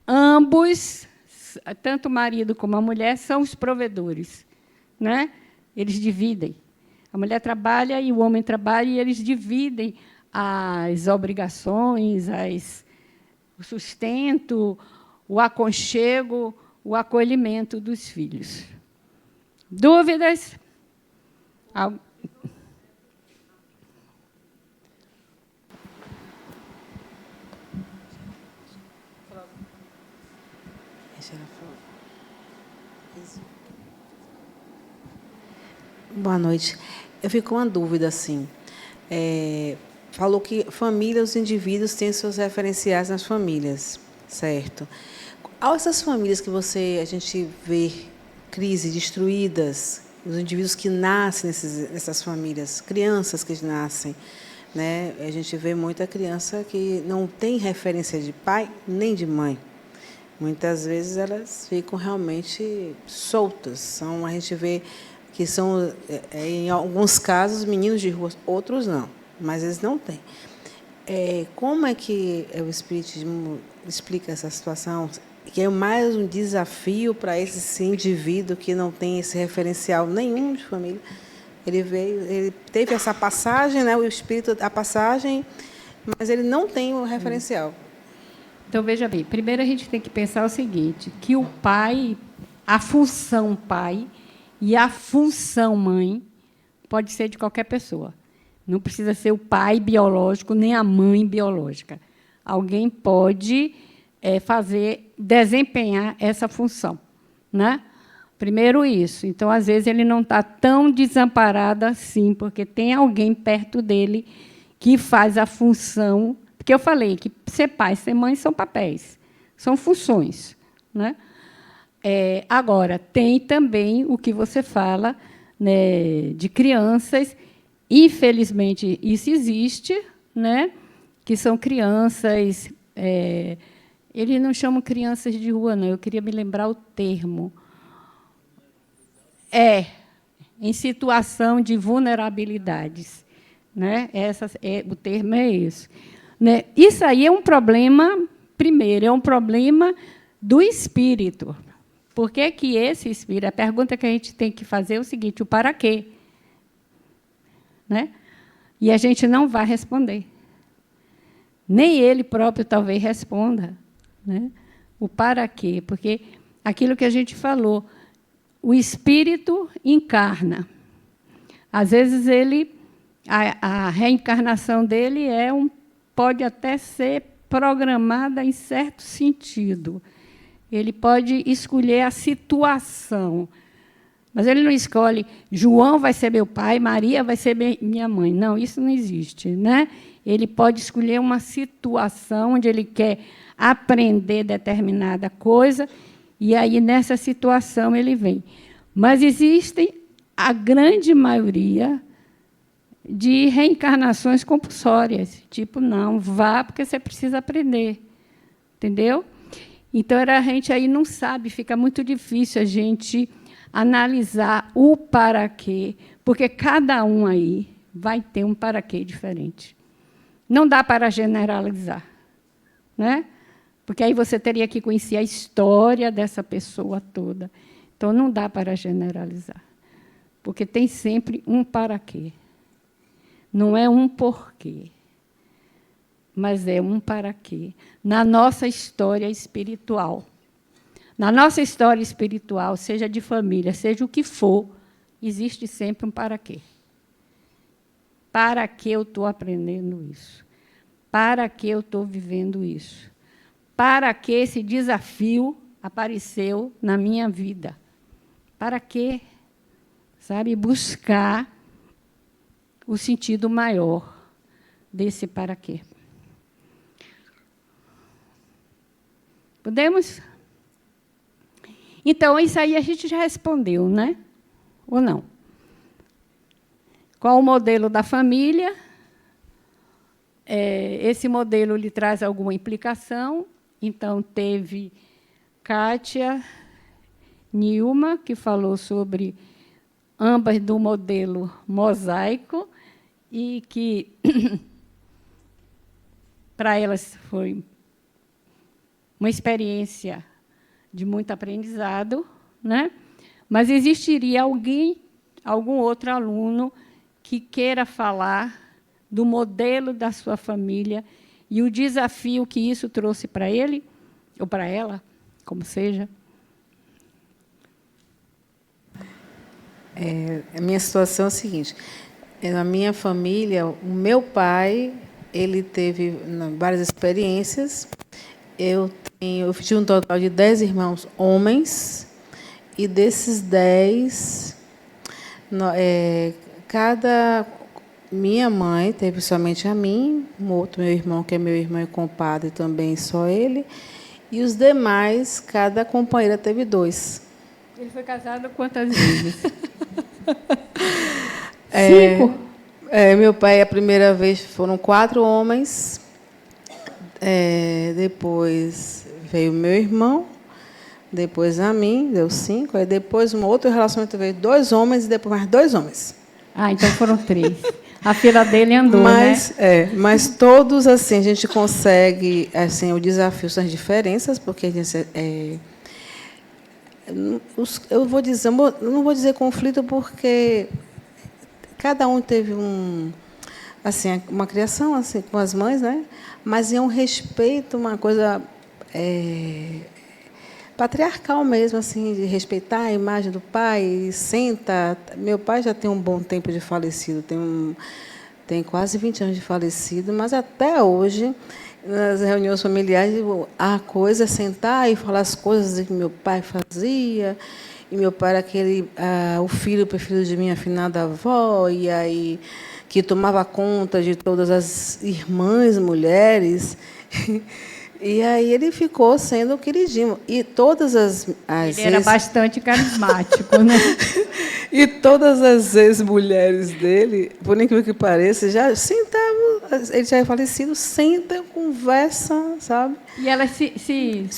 ambos tanto o marido como a mulher são os provedores, né? Eles dividem. A mulher trabalha e o homem trabalha, e eles dividem as obrigações, o sustento, o aconchego, o acolhimento dos filhos. Dúvidas? Boa noite. Eu fico com uma dúvida, assim. Falou que família, os indivíduos têm seus referenciais nas famílias, certo? Essas famílias que a gente vê crise, destruídas, os indivíduos que nascem nessas famílias, crianças que nascem, né? A gente vê muita criança que não tem referência de pai nem de mãe. Muitas vezes elas ficam realmente soltas. A gente vê que são, em alguns casos, meninos de rua, outros não, mas eles não têm. Como é que o Espiritismo explica essa situação? Que é mais um desafio para esse indivíduo que não tem esse referencial nenhum de família. Ele teve essa passagem, né, o Espírito, a passagem, mas ele não tem o referencial. Então, veja bem, primeiro a gente tem que pensar o seguinte, que o pai, a função pai e a função mãe pode ser de qualquer pessoa. Não precisa ser o pai biológico nem a mãe biológica. Alguém pode desempenhar essa função, né? Primeiro isso. Então, às vezes, ele não está tão desamparado assim, porque tem alguém perto dele que faz a função. Porque eu falei que ser pai e ser mãe são papéis, são funções, né? Agora, tem também o que você fala, né, de crianças, infelizmente, isso existe, né, que são crianças, eles não chamam crianças de rua, não, eu queria me lembrar o termo. Em situação de vulnerabilidades, né? O termo é esse. Né? Isso aí é um problema, primeiro, é um problema do espírito. Por que que esse espírito... A pergunta que a gente tem que fazer é o seguinte, o para quê? Né? E a gente não vai responder. Nem ele próprio talvez responda. Né? O para quê? Porque aquilo que a gente falou, o espírito encarna. Às vezes, a reencarnação dele pode até ser programada em certo sentido. Ele pode escolher a situação, mas ele não escolhe João vai ser meu pai, Maria vai ser minha mãe. Não, isso não existe, né? Ele pode escolher uma situação onde ele quer aprender determinada coisa, e aí, nessa situação, ele vem. Mas existem a grande maioria de reencarnações compulsórias, tipo, não, vá porque você precisa aprender, entendeu? Então, a gente aí não sabe, fica muito difícil a gente analisar o para quê, porque cada um aí vai ter um para quê diferente. Não dá para generalizar, né? Porque aí você teria que conhecer a história dessa pessoa toda. Então, não dá para generalizar, porque tem sempre um para quê. Não é um porquê, mas é um para quê. Na nossa história espiritual. Na nossa história espiritual, seja de família, seja o que for, existe sempre um para quê. Para que eu estou aprendendo isso? Para que eu estou vivendo isso? Para que esse desafio apareceu na minha vida? Para que, sabe, buscar o sentido maior desse para quê. Podemos? Então, isso aí a gente já respondeu, né? Ou não? Qual o modelo da família? Esse modelo lhe traz alguma implicação. Então, teve Kátia, Nilma, que falou sobre ambas do modelo mosaico, e que, para elas, foi uma experiência de muito aprendizado, né? Mas existiria algum outro aluno que queira falar do modelo da sua família e o desafio que isso trouxe para ele, ou para ela, como seja? A minha situação é a seguinte: na minha família, o meu pai, ele teve várias experiências. Eu tive um total de 10 irmãos homens, e desses 10, minha mãe teve somente a mim, um outro meu irmão, que é meu irmão e compadre, também só ele, e os demais, cada companheira teve 2. Ele foi casado quantas vezes? 5? Meu pai, a primeira vez, foram 4 homens. Depois veio meu irmão, depois a mim, deu 5. Aí depois um outro relacionamento veio 2 homens e depois mais 2 homens. Ah, então foram 3. A fila dele andou, mas, né? Mas todos, assim, a gente consegue, assim, o desafio são as diferenças, porque a gente, eu vou dizer, não vou dizer conflito, porque cada um teve uma criação assim com as mães, né? Mas é um respeito, uma coisa patriarcal mesmo, assim, de respeitar a imagem do pai. Senta. Meu pai já tem um bom tempo de falecido, tem quase 20 anos de falecido, mas até hoje, nas reuniões familiares, a coisa é sentar e falar as coisas que meu pai fazia. E meu pai era o filho preferido de minha afinada avó, e aí que tomava conta de todas as irmãs mulheres. E aí ele ficou sendo o queridinho. E todas ele era bastante carismático, né? E todas as ex-mulheres dele, por incrível que pareça, já sentavam, ele já é falecido, senta, conversa, sabe? E elas Sim!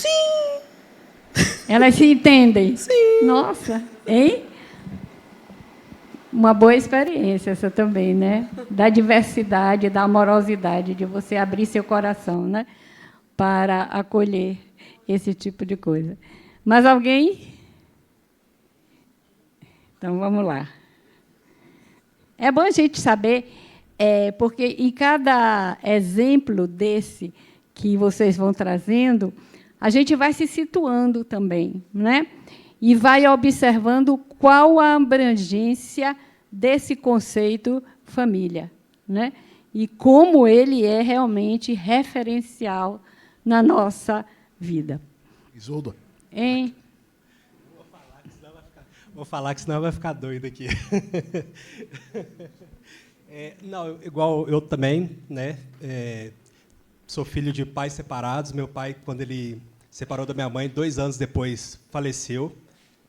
Elas se entendem? Sim! Nossa, hein? Uma boa experiência essa também, né? Da diversidade, da amorosidade, de você abrir seu coração, né? Para acolher esse tipo de coisa. Mais alguém? Então, vamos lá. É bom a gente saber, porque em cada exemplo desse que vocês vão trazendo, a gente vai se situando também, né? E vai observando qual a abrangência desse conceito família, né? E como ele é realmente referencial na nossa vida. Isolda. Hein? Vou falar que senão vai ficar doido aqui. Não, igual eu também, né? Sou filho de pais separados. Meu pai, quando ele separou da minha mãe, 2 anos depois faleceu.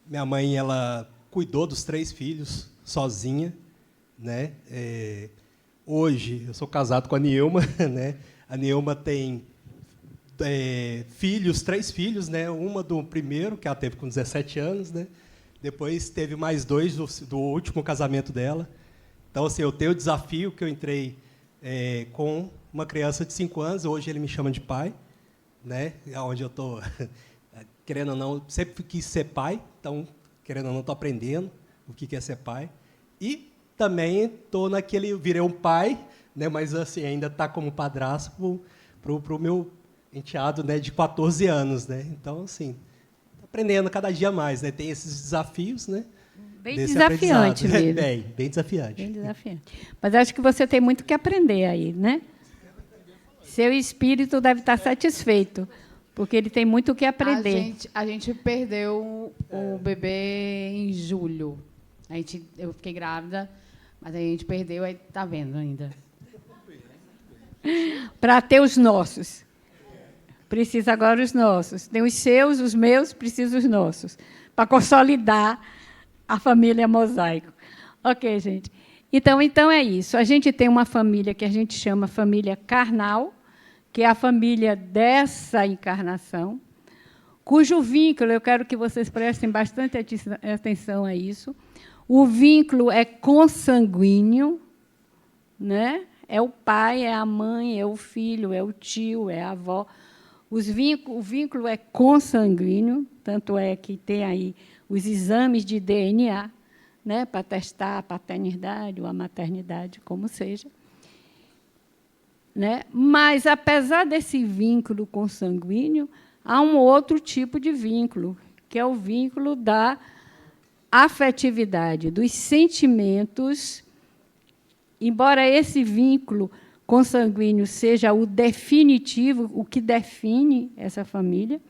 Minha mãe, ela cuidou dos 3 filhos sozinha, né? Hoje eu sou casado com a Nielma, né? A Nielma tem filhos, 3 filhos, né? Uma do primeiro, que ela teve com 17 anos, né? Depois teve mais 2 do último casamento dela. Então, assim, eu tenho o desafio que eu entrei com uma criança de 5 anos. Hoje ele me chama de pai, né? Onde eu estou, querendo ou não, sempre quis ser pai. Então, querendo ou não, estou aprendendo o que é ser pai. E também estou virei um pai, né? Mas assim ainda está como padrasto pro meu enteado, né? De 14 anos, né? Então, assim, aprendendo cada dia mais, né? Tem esses desafios, né? Bem desafiante mesmo. Bem desafiante. Bem desafiante. Mas acho que você tem muito que aprender aí, né? Seu espírito deve estar satisfeito, porque ele tem muito o que aprender. A gente perdeu o bebê em julho. Eu fiquei grávida, mas a gente perdeu, aí está vendo ainda. Para ter os nossos. Precisa agora os nossos. Tem os seus, os meus, precisa os nossos. Para consolidar a família Mosaico. Ok, gente. Então é isso. A gente tem uma família que a gente chama família carnal, que é a família dessa encarnação, cujo vínculo, eu quero que vocês prestem bastante atenção a isso, o vínculo é consanguíneo, né? É o pai, é a mãe, é o filho, é o tio, é a avó. O vínculo é consanguíneo, tanto é que tem aí os exames de DNA, né, para testar a paternidade ou a maternidade, como seja. Né? Mas, apesar desse vínculo consanguíneo, há um outro tipo de vínculo, que é o vínculo da afetividade, dos sentimentos. Embora esse vínculo consanguíneo seja o definitivo, o que define essa família,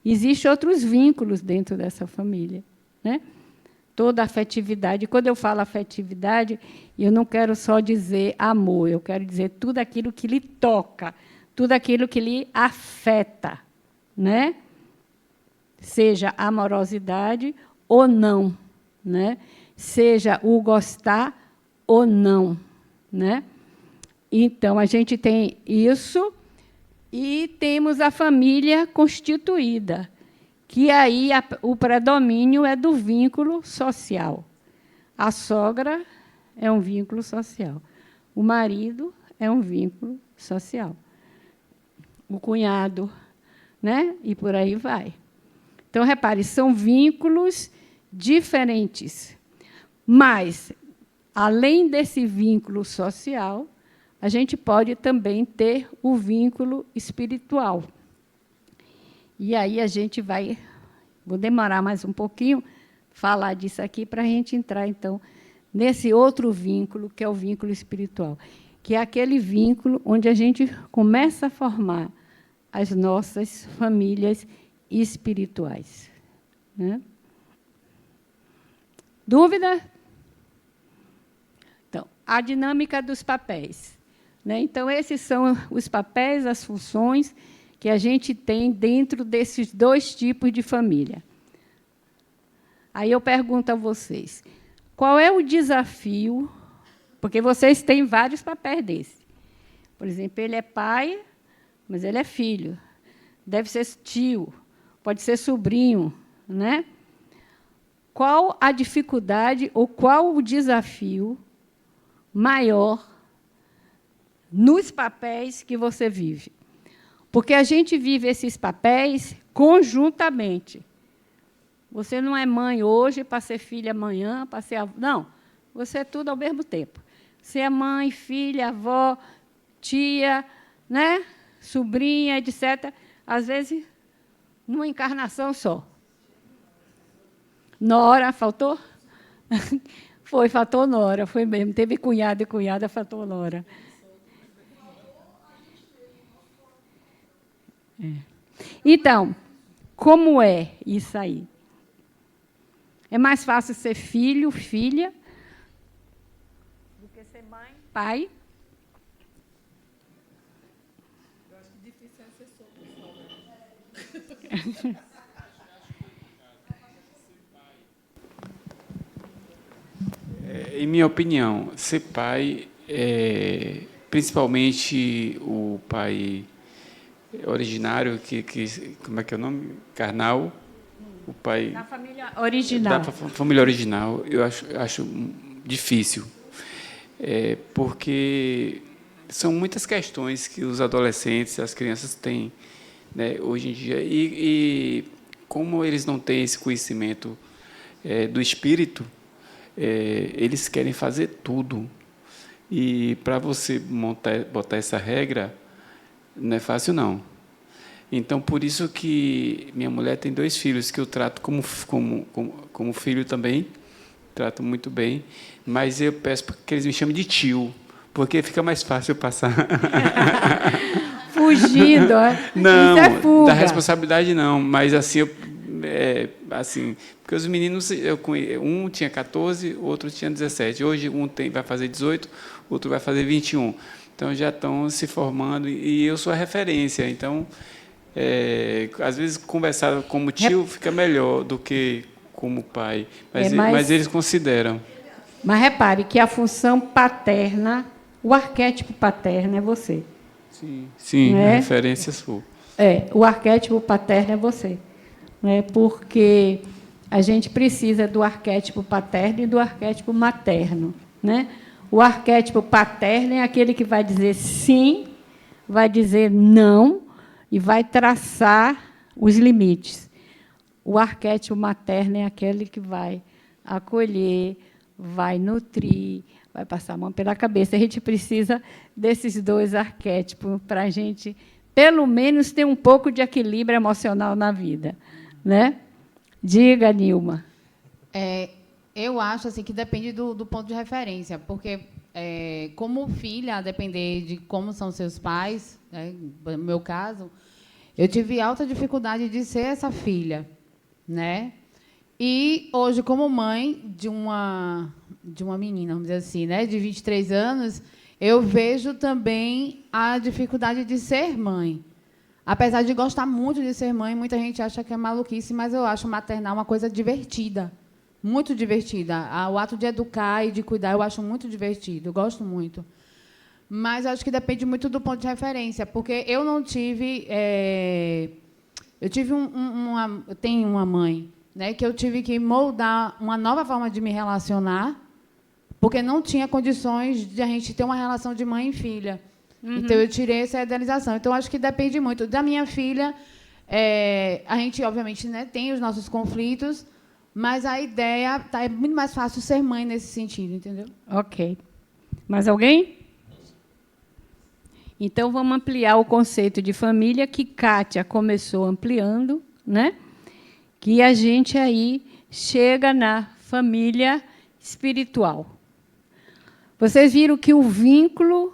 existem outros vínculos dentro dessa família. Né? Toda afetividade. Quando eu falo afetividade, eu não quero só dizer amor, eu quero dizer tudo aquilo que lhe toca, tudo aquilo que lhe afeta, né? Seja amorosidade ou não, né? Seja o gostar ou não, né? Então, a gente tem isso e temos a família constituída, que aí o predomínio é do vínculo social. A sogra é um vínculo social. O marido é um vínculo social. O cunhado, né? E por aí vai. Então, repare, são vínculos diferentes. Mas, além desse vínculo social, a gente pode também ter o vínculo espiritual. E aí a gente vai, vou demorar mais um pouquinho, falar disso aqui para a gente entrar, então, nesse outro vínculo, que é o vínculo espiritual, que é aquele vínculo onde a gente começa a formar as nossas famílias espirituais. Né? Dúvida? Então, a dinâmica dos papéis. Né? Então, esses são os papéis, as funções que a gente tem dentro desses dois tipos de família. Aí eu pergunto a vocês, qual é o desafio? Porque vocês têm vários papéis desses. Por exemplo, ele é pai, mas ele é filho. Deve ser tio, pode ser sobrinho. Né? Qual a dificuldade ou qual o desafio maior nos papéis que você vive? Porque a gente vive esses papéis conjuntamente. Você não é mãe hoje para ser filha amanhã, para ser avó. Não, você é tudo ao mesmo tempo. Você é mãe, filha, avó, tia, né? Sobrinha, etc. Às vezes, numa encarnação só. Nora, faltou? Faltou Nora, foi mesmo. Teve cunhado e cunhada, faltou Nora. É. Então, como é isso aí? É mais fácil ser filho, filha, do que ser mãe, pai? Eu acho que difícil é ser sogro. Em minha opinião, ser pai, principalmente o pai originário, como é que é o nome? Carnal, o pai da família original. Da família original, eu acho difícil, porque são muitas questões que os adolescentes, as crianças têm, né, hoje em dia, e como eles não têm esse conhecimento do espírito, eles querem fazer tudo. E para você botar essa regra, não é fácil, não. Então, por isso que minha mulher tem 2 filhos, que eu trato como filho também, trato muito bem, mas eu peço que eles me chamem de tio, porque fica mais fácil passar. Fugindo, não, isso é fuga. Da responsabilidade não, mas assim, assim, porque os meninos, um tinha 14, outro tinha 17, hoje um vai fazer 18, outro vai fazer 21, então já estão se formando, e eu sou a referência, então, às vezes, conversar como tio fica melhor do que como pai, mas eles consideram. Mas repare que a função paterna, o arquétipo paterno é você. Sim, a referência sua. O arquétipo paterno é você. Né? Porque a gente precisa do arquétipo paterno e do arquétipo materno. Né? O arquétipo paterno é aquele que vai dizer sim, vai dizer não, e vai traçar os limites. o arquétipo materno é aquele que vai acolher, vai nutrir, vai passar a mão pela cabeça. A gente precisa desses dois arquétipos para a gente, pelo menos, ter um pouco de equilíbrio emocional na vida, né? Diga, Nilma. Eu acho assim que depende do ponto de referência, porque, como filha, a depender de como são seus pais, né, no meu caso, eu tive alta dificuldade de ser essa filha, né? E hoje, como mãe de uma menina, vamos dizer assim, né, de 23 anos, eu vejo também a dificuldade de ser mãe. Apesar de gostar muito de ser mãe, muita gente acha que é maluquice, mas eu acho maternar uma coisa divertida, muito divertida. O ato de educar e de cuidar eu acho muito divertido, eu gosto muito. Mas eu acho que depende muito do ponto de referência, porque eu não tive... eu tenho uma mãe, né, que eu tive que moldar uma nova forma de me relacionar, porque não tinha condições de a gente ter uma relação de mãe e filha. Uhum. Então, eu tirei essa idealização. Então, acho que depende muito. Da minha filha, a gente, obviamente, né, tem os nossos conflitos, mas a ideia é muito mais fácil ser mãe nesse sentido, entendeu? Ok. Mais alguém? Então, vamos ampliar o conceito de família, que Kátia começou ampliando, né? Que a gente aí chega na família espiritual. Vocês viram que o vínculo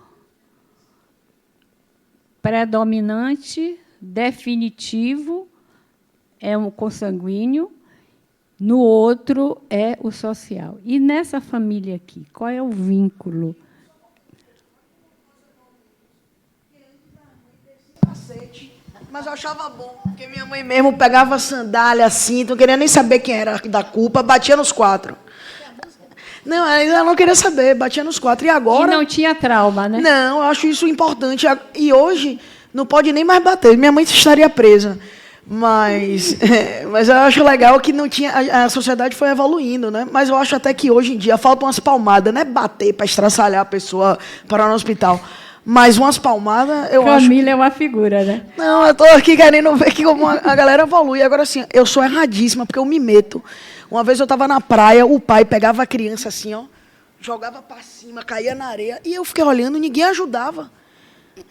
predominante, definitivo, é o consanguíneo, no outro é o social. E nessa família aqui, qual é o vínculo? Mas eu achava bom, porque minha mãe mesmo pegava sandália assim, não queria nem saber quem era da culpa, batia nos 4. Não, ela não queria saber, batia nos 4. E agora... E não tinha trauma, né? Não, eu acho isso importante. E hoje não pode nem mais bater. Minha mãe estaria presa. Mas eu acho legal que não tinha, a sociedade foi evoluindo, né? Mas eu acho até que hoje em dia faltam umas palmadas, não é bater para estraçalhar a pessoa para ir no hospital. Mas umas palmadas, eu acho... Família é uma figura, né? Não, eu estou aqui querendo ver que como a galera evolui. Agora, assim, eu sou erradíssima, porque eu me meto. Uma vez eu estava na praia, o pai pegava a criança assim, ó, jogava para cima, caía na areia, e eu fiquei olhando, ninguém ajudava.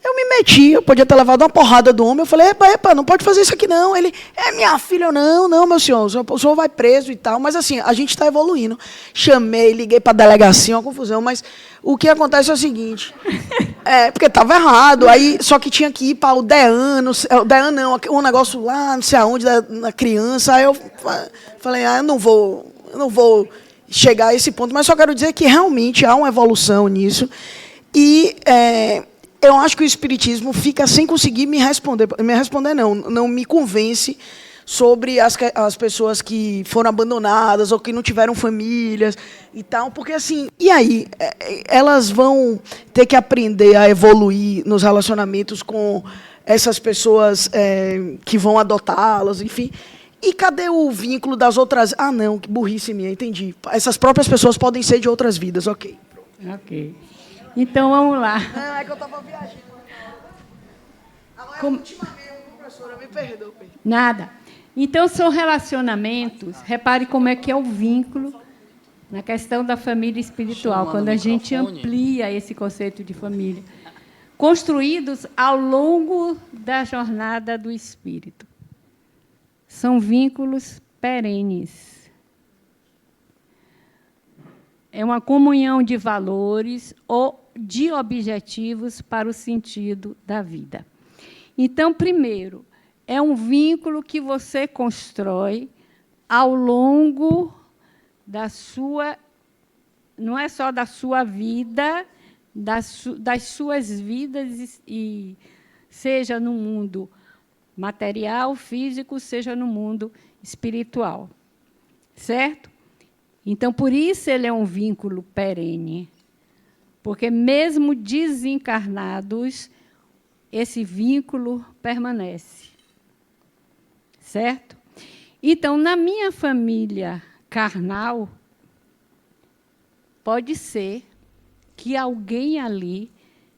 Eu me meti, eu podia ter levado uma porrada do homem, eu falei, epa, não pode fazer isso aqui não. Ele, minha filha, eu, não, meu senhor, o senhor vai preso e tal. Mas assim, a gente está evoluindo. Chamei, liguei para a delegacia, uma confusão, mas o que acontece é o seguinte, porque estava errado, aí só que tinha que ir para o DEAN não, um negócio lá, não sei aonde, da criança, aí eu falei, eu não vou chegar a esse ponto, mas só quero dizer que realmente há uma evolução nisso, e... eu acho que o espiritismo fica sem conseguir me responder não me convence sobre as pessoas que foram abandonadas ou que não tiveram famílias e tal, porque assim, e aí? Elas vão ter que aprender a evoluir nos relacionamentos com essas pessoas que vão adotá-las, enfim. E cadê o vínculo das outras? Ah, não, que burrice minha, entendi. Essas próprias pessoas podem ser de outras vidas, ok. Ok. Então, vamos lá. Não, é que eu estava viajando. Agora é a última mesmo, professora, me perdoe. Nada. Então, são relacionamentos, repare como é que é o vínculo na questão da família espiritual, quando a gente amplia esse conceito de família, construídos ao longo da jornada do espírito. São vínculos perenes. É uma comunhão de valores ou de objetivos para o sentido da vida. Então, primeiro, é um vínculo que você constrói ao longo da sua... Não é só da sua vida, das suas vidas, e seja no mundo material, físico, seja no mundo espiritual. Certo? Então, por isso ele é um vínculo perene, porque mesmo desencarnados, esse vínculo permanece. Certo? Então, na minha família carnal, pode ser que alguém ali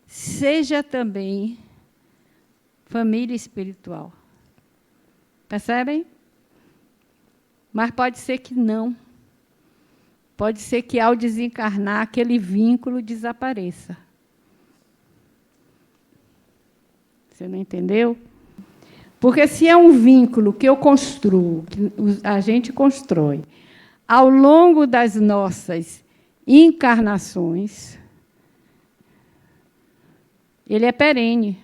seja também família espiritual. Percebem? Mas pode ser que não. Pode ser que, ao desencarnar, aquele vínculo desapareça. Você não entendeu? Porque, se é um vínculo que eu construo, que a gente constrói, ao longo das nossas encarnações, ele é perene,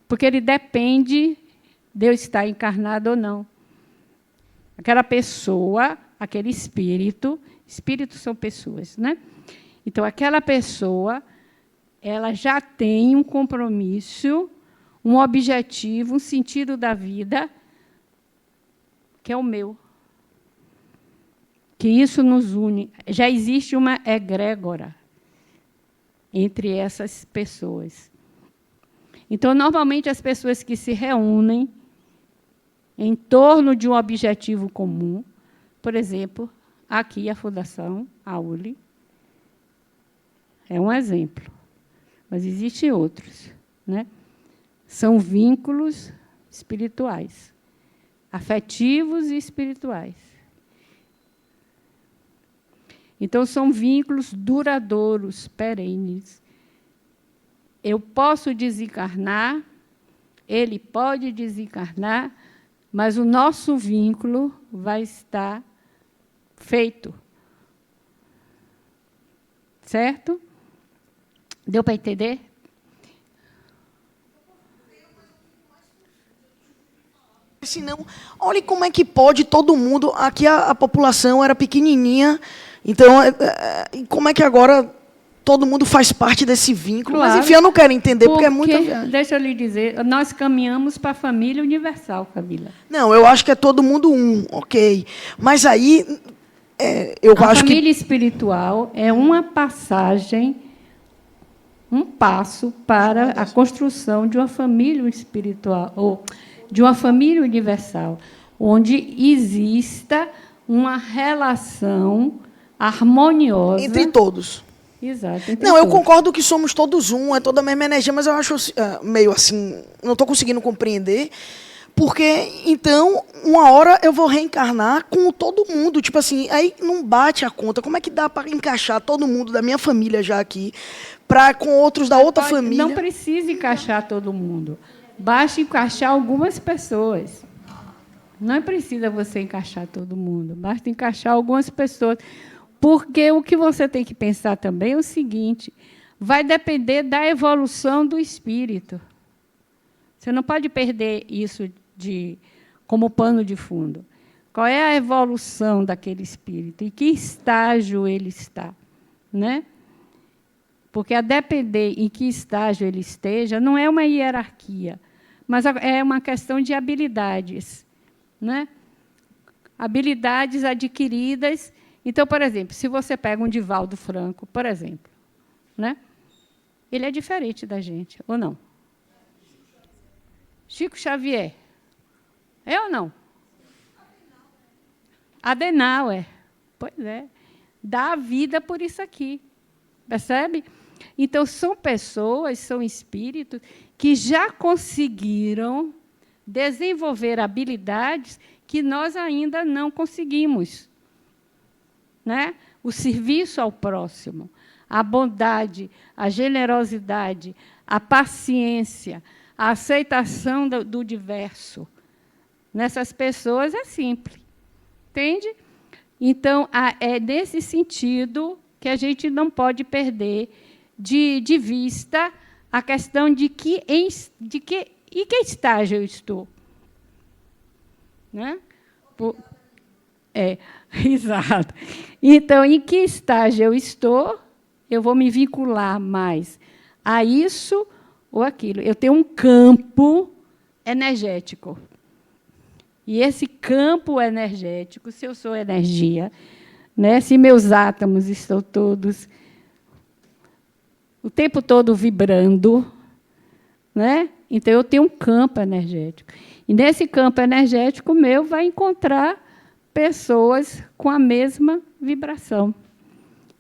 porque ele depende de eu estar encarnado ou não. Aquela pessoa, aquele espíritos são pessoas, né? Então, aquela pessoa, ela já tem um compromisso, um objetivo, um sentido da vida, que é o meu. Que isso nos une. Já existe uma egrégora entre essas pessoas. Então, normalmente, as pessoas que se reúnem em torno de um objetivo comum, por exemplo, aqui a Fundação AULI é um exemplo, mas existem outros, né? São vínculos espirituais, afetivos e espirituais. Então, são vínculos duradouros, perenes. Eu posso desencarnar, ele pode desencarnar, mas o nosso vínculo vai estar feito. Certo? Deu para entender? Senão, olha como é que pode todo mundo... Aqui a população era pequenininha, então, como é que agora todo mundo faz parte desse vínculo? Claro, mas, enfim, eu não quero entender, porque é muita... Deixa eu lhe dizer, nós caminhamos para a família universal, Camila. Não, eu acho que é todo mundo um, ok. Mas aí, eu acho que... A família espiritual é uma passagem, um passo para a construção de uma família espiritual, ou de uma família universal, onde exista uma relação harmoniosa... Entre todos. Exato. Não, eu concordo que somos todos um, é toda a mesma energia, mas eu acho meio assim, não estou conseguindo compreender, porque, então, uma hora eu vou reencarnar com todo mundo, tipo assim, aí não bate a conta. Como é que dá para encaixar todo mundo da minha família já aqui, com outros da outra família? Não precisa encaixar todo mundo. Basta encaixar algumas pessoas. Não precisa você encaixar todo mundo, basta encaixar algumas pessoas. Porque o que você tem que pensar também é o seguinte, vai depender da evolução do espírito. Você não pode perder isso como pano de fundo. Qual é a evolução daquele espírito? Em que estágio ele está? Né? Porque, a depender em que estágio ele esteja, não é uma hierarquia, mas é uma questão de habilidades. Né? Habilidades adquiridas. Então, por exemplo, se você pega um Divaldo Franco, por exemplo, né? Ele é diferente da gente, ou não? Chico Xavier. É ou não? Adenauer. Pois é. Dá a vida por isso aqui. Percebe? Então, são pessoas, são espíritos que já conseguiram desenvolver habilidades que nós ainda não conseguimos. Né? O serviço ao próximo, a bondade, a generosidade, a paciência, a aceitação do diverso. Nessas pessoas é simples. Entende? Então, é nesse sentido que a gente não pode perder de vista a questão em que estágio eu estou. Né? Exato. Então, em que estágio eu estou, eu vou me vincular mais a isso ou aquilo. Eu tenho um campo energético. E esse campo energético, se eu sou energia, né, se meus átomos estão todos o tempo todo vibrando, né, então eu tenho um campo energético. E nesse campo energético meu vai encontrar pessoas com a mesma vibração,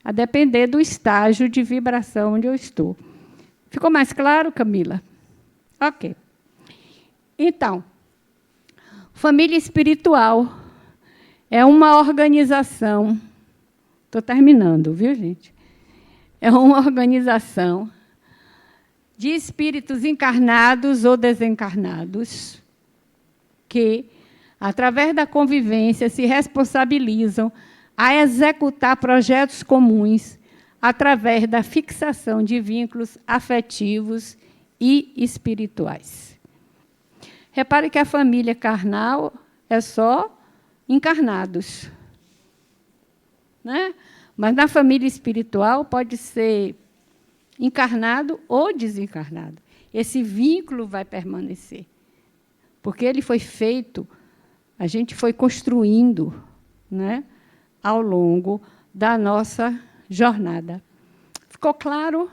a depender do estágio de vibração onde eu estou. Ficou mais claro, Camila? Ok. Então, família espiritual é uma organização. Estou terminando, viu, gente? É uma organização de espíritos encarnados ou desencarnados que, através da convivência, se responsabilizam a executar projetos comuns através da fixação de vínculos afetivos e espirituais. Repare que a família carnal é só encarnados, né? Mas na família espiritual pode ser encarnado ou desencarnado. Esse vínculo vai permanecer, porque ele foi feito, a gente foi construindo, né, ao longo da nossa jornada. Ficou claro?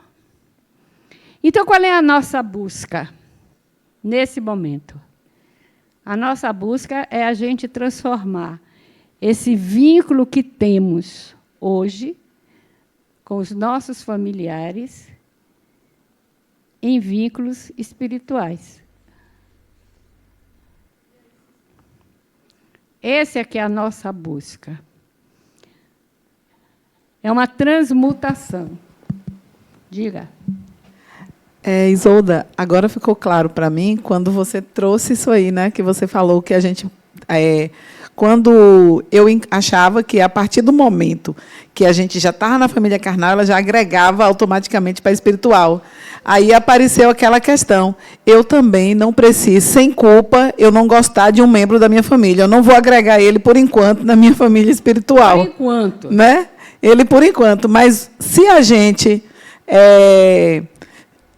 Então, qual é a nossa busca nesse momento? A nossa busca é a gente transformar esse vínculo que temos hoje com os nossos familiares em vínculos espirituais. Essa é que é a nossa busca. É uma transmutação. Diga. Isolda, agora ficou claro para mim quando você trouxe isso aí, né? Que você falou que a gente... quando eu achava que, a partir do momento que a gente já estava na família carnal, ela já agregava automaticamente para a espiritual. Aí apareceu aquela questão. Eu também não preciso, sem culpa, eu não gostar de um membro da minha família. Eu não vou agregar ele, por enquanto, na minha família espiritual. Por enquanto. Né? Ele, por enquanto. Mas, se a gente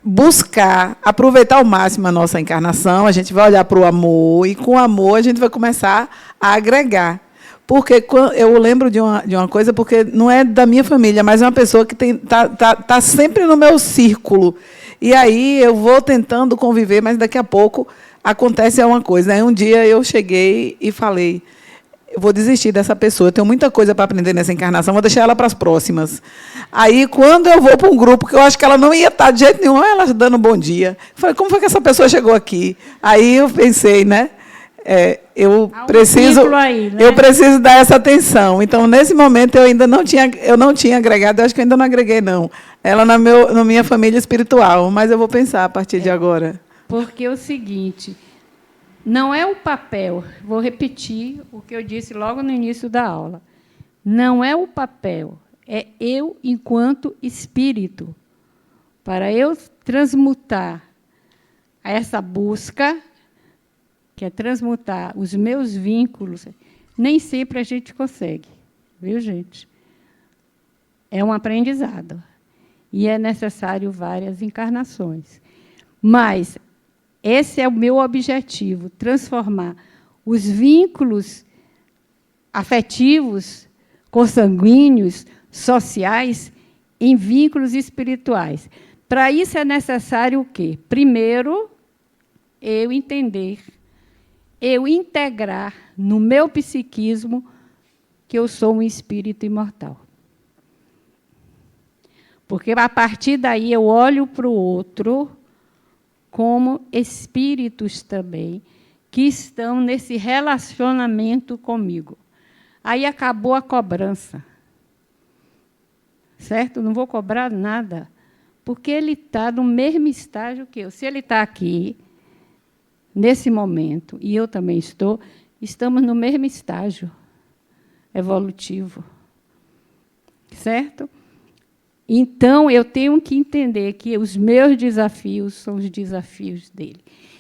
buscar aproveitar ao máximo a nossa encarnação, a gente vai olhar para o amor, e com o amor a gente vai começar a agregar. Porque eu lembro de uma coisa, porque não é da minha família, mas é uma pessoa que tá sempre no meu círculo. E aí eu vou tentando conviver, mas daqui a pouco acontece uma coisa. Aí um dia eu cheguei e falei, eu vou desistir dessa pessoa, eu tenho muita coisa para aprender nessa encarnação, vou deixar ela para as próximas. Aí, quando eu vou para um grupo, que eu acho que ela não ia estar de jeito nenhum, ela dando bom dia. Eu falei, como foi que essa pessoa chegou aqui? Aí eu pensei, né? Eu preciso dar essa atenção. Então, nesse momento, eu não tinha agregado, eu acho que eu ainda não agreguei, não. Ela na minha família espiritual, mas eu vou pensar a partir de agora. Porque é o seguinte, não é o papel, vou repetir o que eu disse logo no início da aula, não é o papel, é eu enquanto espírito, para eu transmutar essa busca, que é transmutar os meus vínculos, nem sempre a gente consegue, viu, gente? É um aprendizado, e é necessário várias encarnações. Mas esse é o meu objetivo, transformar os vínculos afetivos, consanguíneos, sociais, em vínculos espirituais. Para isso é necessário o quê? Primeiro, eu entender, eu integrar no meu psiquismo que eu sou um espírito imortal. Porque, a partir daí, eu olho para o outro como espíritos também, que estão nesse relacionamento comigo. Aí acabou a cobrança. Certo? Não vou cobrar nada, porque ele está no mesmo estágio que eu. Se ele está aqui, nesse momento, e eu também estou, estamos no mesmo estágio evolutivo. Certo? Então, eu tenho que entender que os meus desafios são os desafios dele,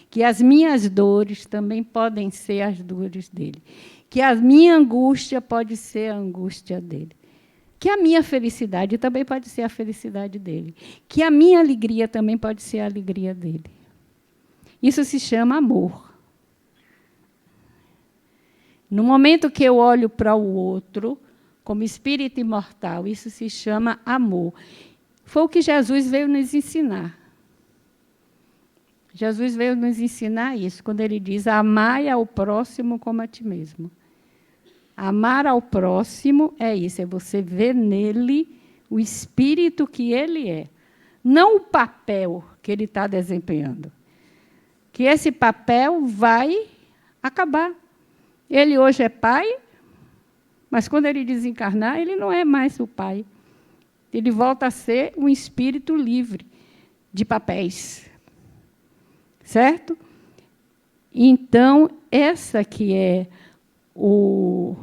que as minhas dores também podem ser as dores dele, que a minha angústia pode ser a angústia dele, que a minha felicidade também pode ser a felicidade dele, que a minha alegria também pode ser a alegria dele. Isso se chama amor. No momento que eu olho para o outro, como espírito imortal, isso se chama amor. Foi o que Jesus veio nos ensinar. Jesus veio nos ensinar isso, quando ele diz, amai ao próximo como a ti mesmo. Amar ao próximo é isso, é você ver nele o espírito que ele é, não o papel que ele está desempenhando. Que esse papel vai acabar. Ele hoje é pai, Mas, quando ele desencarnar, ele não é mais o pai. Ele volta a ser um espírito livre de papéis. Certo? Então, essa que é o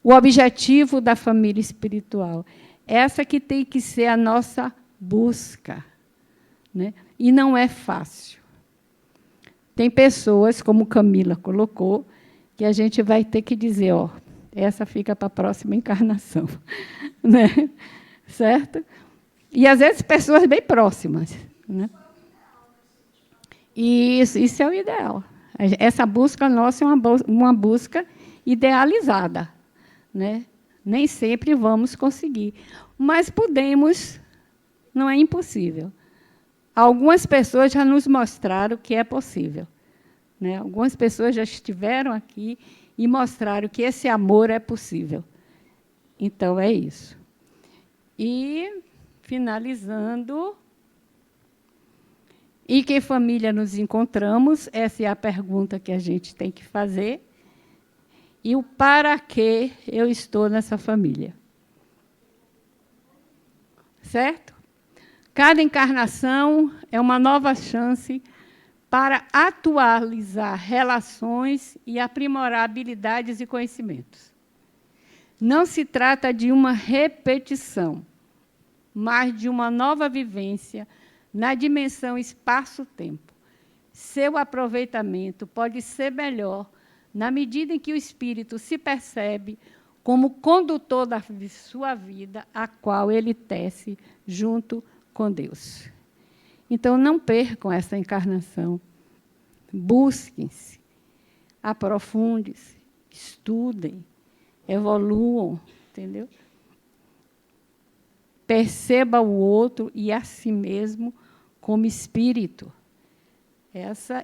objetivo da família espiritual. Essa que tem que ser a nossa busca. Né? E não é fácil. Tem pessoas, como Camila colocou, que a gente vai ter que dizer, ó, essa fica para a próxima encarnação. Né? Certo? E, às vezes, pessoas bem próximas. Né? E isso é o ideal. Essa busca nossa é uma busca idealizada. Né? Nem sempre vamos conseguir. Mas podemos, não é impossível. Algumas pessoas já nos mostraram que é possível. Né? Algumas pessoas já estiveram aqui e mostraram que esse amor é possível. Então, é isso. E, finalizando, em que família nos encontramos? Essa é a pergunta que a gente tem que fazer. E o para que eu estou nessa família. Certo? Cada encarnação é uma nova chance para atualizar relações e aprimorar habilidades e conhecimentos. Não se trata de uma repetição, mas de uma nova vivência na dimensão espaço-tempo. Seu aproveitamento pode ser melhor na medida em que o espírito se percebe como condutor da sua vida, a qual ele tece junto com Deus. Então, não percam essa encarnação. Busquem-se, aprofundem-se, estudem, evoluam, entendeu? Perceba o outro e a si mesmo como espírito.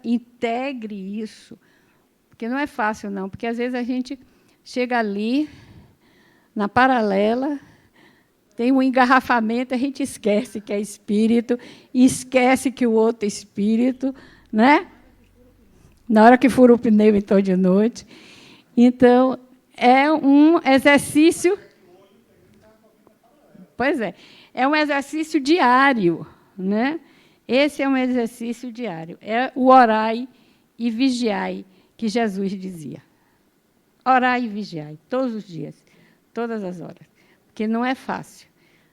Integre isso. Porque não é fácil, não. Porque, às vezes, a gente chega ali, na paralela, tem um engarrafamento, a gente esquece que é espírito, e esquece que o outro é espírito, né? Na hora que fura o pneu, então, de noite. Então, é um exercício... Pois é um exercício diário, né? Esse é um exercício diário. É o orai e vigiai, que Jesus dizia. Orai e vigiai, todos os dias, todas as horas. Porque não é fácil.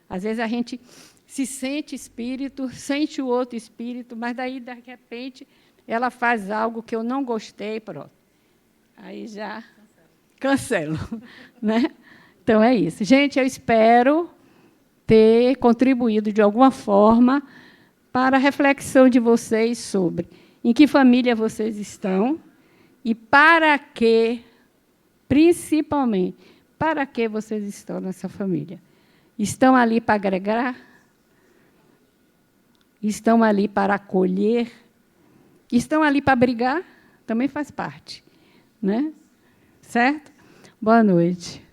Às vezes, a gente se sente espírito, sente o outro espírito, mas, daí, de repente, ela faz algo que eu não gostei, pronto. Aí já cancelo. Né? Então, é isso. Gente, eu espero ter contribuído, de alguma forma, para a reflexão de vocês sobre em que família vocês estão e para que, principalmente, para que vocês estão nessa família. Estão ali para agregar? Estão ali para acolher? Estão ali para brigar? Também faz parte. Né? Certo? Boa noite.